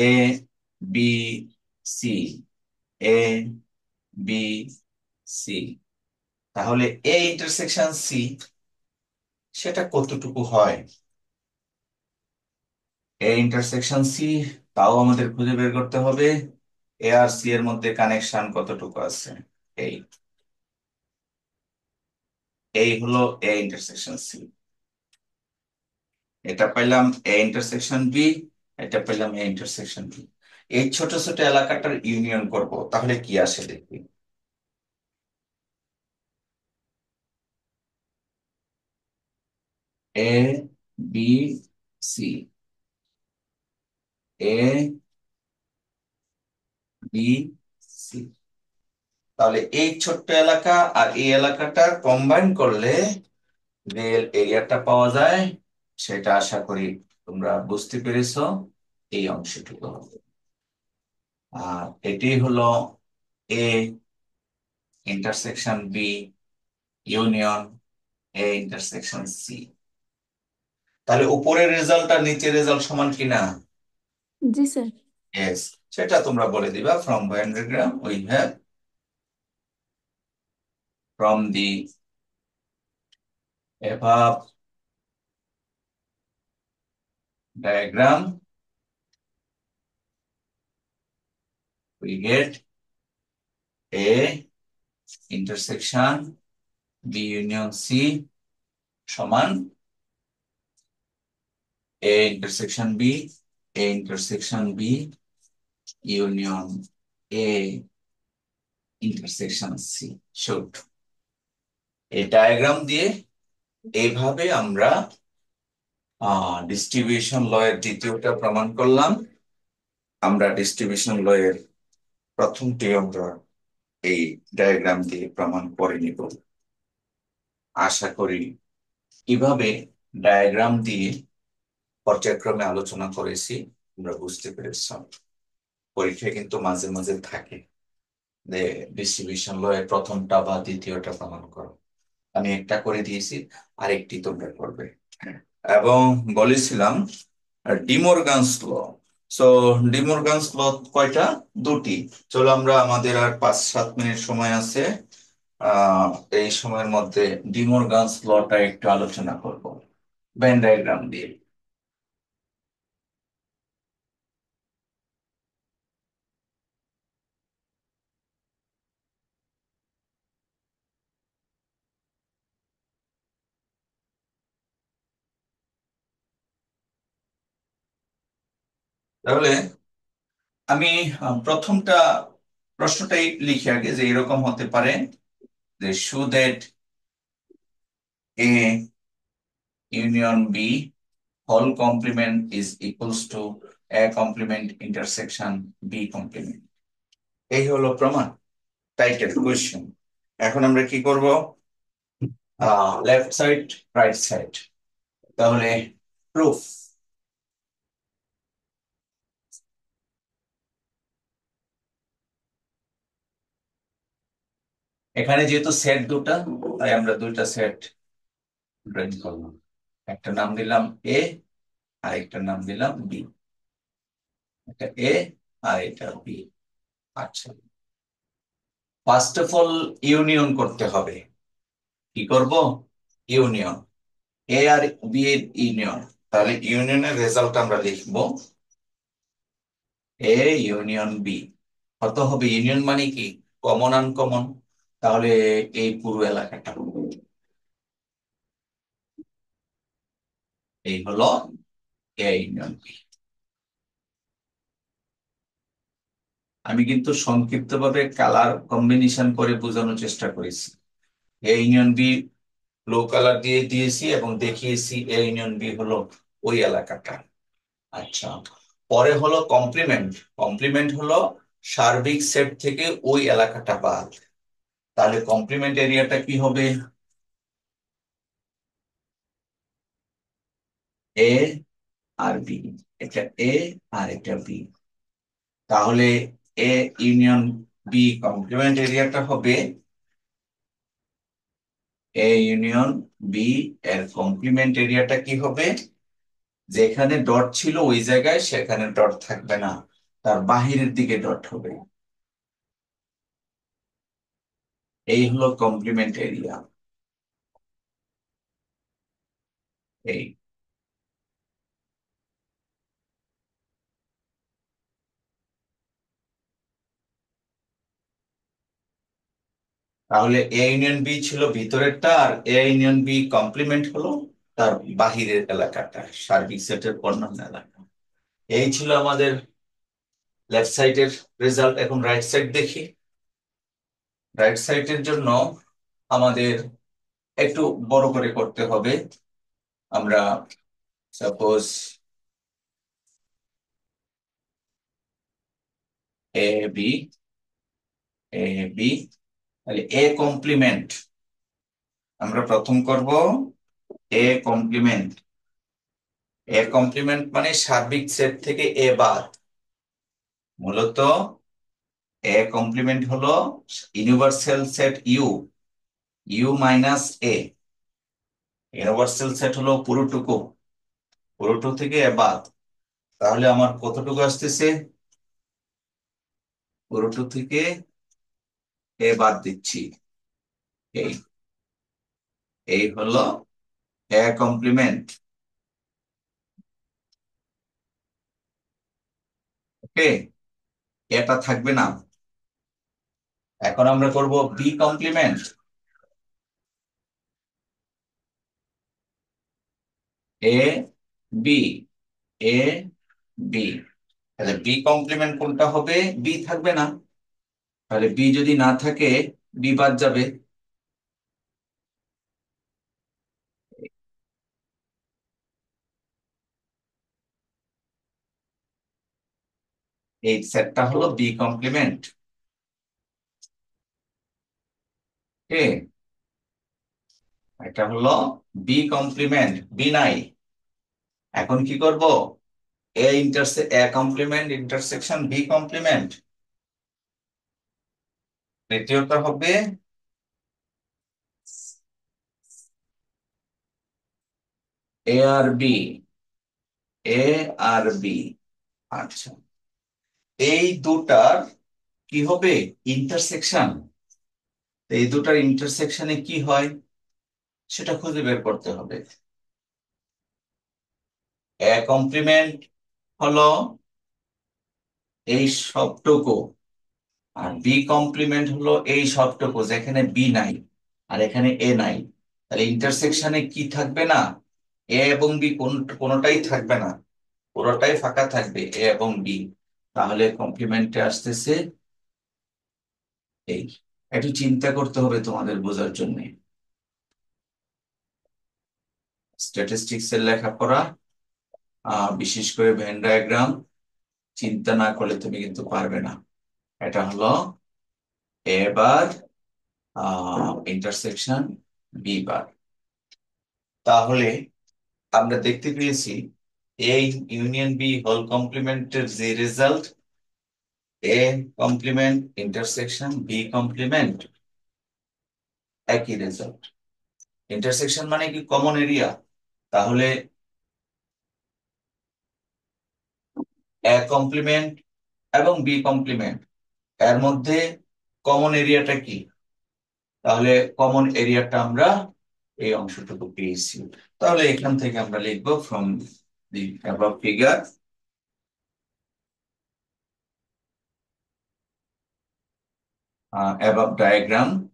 B C, A B C. তাহলে এ ইন্টারসেকশন সি সেটা কতটুকু হয়? এ ইন্টারসেকশন সি, তাও আমাদের খুঁজে বের করতে হবে এ আর সি এর মধ্যে কানেকশন কতটুকু আছে। এই এই হলো এ ইন্টারসেকশন সি। এটা পেলাম এ ইন্টারসেকশন বি, এটা পেলাম এ ইন্টারসেকশন বি। এই ছোট ছোট এলাকাটার ইউনিয়ন করব, তাহলে কি আসে দেখি। এ, B, C, A, B, C. তাহলে এই ছোট্ট এলাকা আর এই এলাকাটা কম্বাইন করলে যে এরিয়াটা পাওয়া যায়, সেটা আশা করি তোমরা বুঝতে পেরেছো। এই অংশটুকু হবে। আর এটি হলো A intersection B union A intersection C. তাহলে উপরের রেজাল্ট আর নিচের রেজাল্ট সমান কিনা? জি স্যার। ইয়েস। সেটা তোমরা বলে দিবা, from Venn diagram we have, from the above diagram we get A intersection B union C সমান A intersection B A intersection B union A intersection C। Shoot. এই ডায়াগ্রাম দিয়ে এইভাবে আমরা ডিস্ট্রিবিউশন ল এর দ্বিতীয়টা প্রমাণ করলাম। আমরা ডিস্ট্রিবিউশন ল এর প্রথমটি আমরা এই ডায়াগ্রাম দিয়ে প্রমাণ করে নিব। আশা করি কিভাবে ডায়াগ্রাম দিয়ে পর্যায়ক্রমে আলোচনা করেছি তোমরা বুঝতে পেরেছ। পরীক্ষায় কিন্তু মাঝে মাঝে থাকে যে ডিস্ট্রিবিউশন ল এর প্রথমটা বা দ্বিতীয়টা প্রমাণ করো। আমি একটা করে দিয়েছি, আরেকটি তোমরা করবে। এবং বলেছিলাম ডিমোরগানস ল। সো ডিমোরগানস ল কয়টা? দুটি। চলো আমরা, আমাদের আর 5-7 মিনিট সময় আছে, আহ এই সময়ের মধ্যে ডিমোরগানস লটা একটু আলোচনা করব ভেন ডায়াগ্রাম দিয়ে। তাহলে আমি প্রথমটা প্রশ্নটাই লিখি আগে, যে এরকম হতে পারে যে show that A union B whole complement is equals to A complement intersection B complement. এই হলো প্রমাণ, টাইটেল কোয়েশ্চেন। এখন আমরা কি করব? Left side right side. তাহলে প্রুফ। এখানে যেহেতু সেট দুটা, তাই আমরা দুইটা সেট ড্রয়িং করলাম। একটা নাম দিলাম এ আর একটা নাম দিলাম বি। এটা এ আর এটা বি। আচ্ছা, ফার্স্ট অফ অল ইউনিয়ন করতে হবে। কি করব? ইউনিয়ন। এ আর বি এর ইউনিয়ন। তাহলে ইউনিয়নের রেজাল্ট আমরা লিখব এ ইউনিয়ন বি। কত হবে? ইউনিয়ন মানে কি? Common uncommon. তাহলে এই পুরো এলাকাটা, এই হলো এ ইউনিয়ন বি। আমি কিন্তু সংক্ষিপ্ত ভাবে কালার কম্বিনেশন করে বোঝানোর চেষ্টা করেছি। A union B blue colour দিয়ে দিয়েছি এবং দেখিয়েছি এ ইউনিয়ন বি হলো ওই এলাকাটা। আচ্ছা, পরে হলো কমপ্লিমেন্ট। কমপ্লিমেন্ট হলো সার্বিক সেট থেকে ওই এলাকাটা বাদ। তাহলে কমপ্লিমেন্ট এরিয়াটা কি হবে? A R B. এটা এ আর এটা বি। তাহলে এ ইউনিয়ন বি কমপ্লিমেন্ট এরিয়াটা হবে এ ইউনিয়ন বি এর কমপ্লিমেন্ট এরিয়াটা কি হবে? যেখানে ডট ছিল ওই জায়গায় সেখানে ডট থাকবে না, তার বাহিরের দিকে ডট হবে। এই হলো কমপ্লিমেন্ট এরিয়া। এই তাহলে এ ইউনিয়ন বি ছিল ভিতরেরটা, আর এ ইউনিয়ন বি কমপ্লিমেন্ট হলো তার বাহিরের এলাকাটা, সার্বিক সেটের অন্যান্য এলাকা। এই ছিল আমাদের লেফট সাইডের রেজাল্ট। এখন রাইট সাইড দেখি। রাইট সাইডের জন্য আমাদের একটু বড় করে করতে হবে। আমরা suppose A B A B, তাহলে এ কমপ্লিমেন্ট আমরা প্রথম করব। এ কমপ্লিমেন্ট, এ কমপ্লিমেন্ট মানে সার্বিক সেট থেকে এ বাদ। মূলত এ কমপ্লিমেন্ট হলো universal set U, U minus A. Universal set হলো পুরোটুকু, পুরোটুকু থেকে এ বাদ। তাহলে আমার কতটুকু আসতেছে? পুরোটুকু থেকে এ বাদ দিচ্ছি। এই এই হলো এ কমপ্লিমেন্ট। ওকে, এটা থাকবে না। এখন আমরা করব B complement. A B A B, তাহলে বি কমপ্লিমেন্ট কোনটা হবে? বি থাকবে না। তাহলে বি যদি না থাকে, বি বাদ যাবে। এই সেটটা হলো বি কমপ্লিমেন্ট। ওকে, এটা হলো বি কমপ্লিমেন্ট, বি নাই। এখন কি করব? A complement intersection B complement. তৃতীয়টা হবে A R B, A R B. আচ্ছা, এই দুটার কি হবে? ইন্টারসেকশন। এই দুটার ইন্টারসেকশনে কি হয় সেটা খুঁজে বের করতে হবে। এ কমপ্লিমেন্ট হলো এই সবটুকু, আর বি কমপ্লিমেন্ট হলো এই সবটুকু যেখানে বি নাই আর এখানে এ নাই। তাহলে ইন্টারসেকশনে কি থাকবে না? এ এবং বি কোনটাই থাকবে না, পুরোটাই ফাঁকা থাকবে এ এবং বি। তাহলে কমপ্লিমেন্টে আসতেছে এই। একটু চিন্তা করতে হবে তোমাদের বোঝার জন্য। স্ট্যাটিস্টিক্স এর লেখাপড়া, বিশেষ করে ভেন ডায়াগ্রাম চিন্তা না করলে তুমি কিন্তু পারবে না। এটা হলো এ বার ইন্টারসেকশন বি বার। তাহলে আমরা দেখতে পেয়েছি এই ইউনিয়ন বি হোল কমপ্লিমেন্টের যে result, A complement intersection B complement একই রেজাল্ট। ইন্টারসেকশন মানে কি? Common area. তাহলে এ কমপ্লিমেন্ট এবং বি কমপ্লিমেন্ট এর মধ্যে কমন এরিয়াটা কি? তাহলে কমন এরিয়াটা আমরা এই অংশটুকু পেয়েছি। তাহলে এখান থেকে আমরা লিখবো from the above figure above diagram,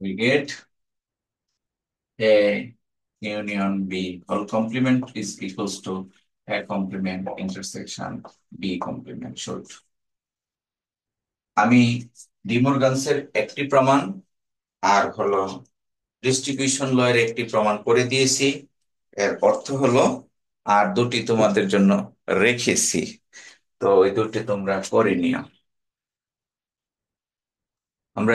we get A union B whole complement is equals to A complement intersection B complement should. আমি ডিমোরগানসের একটি প্রমাণ আর হলো ডিস্ট্রিবিউশন ল এর একটি প্রমাণ করে দিয়েছি। এর অর্থ হলো আর দুটি তোমাদের জন্য রেখেছি। তো ওই দুটি তোমরা করে নিও। আমরা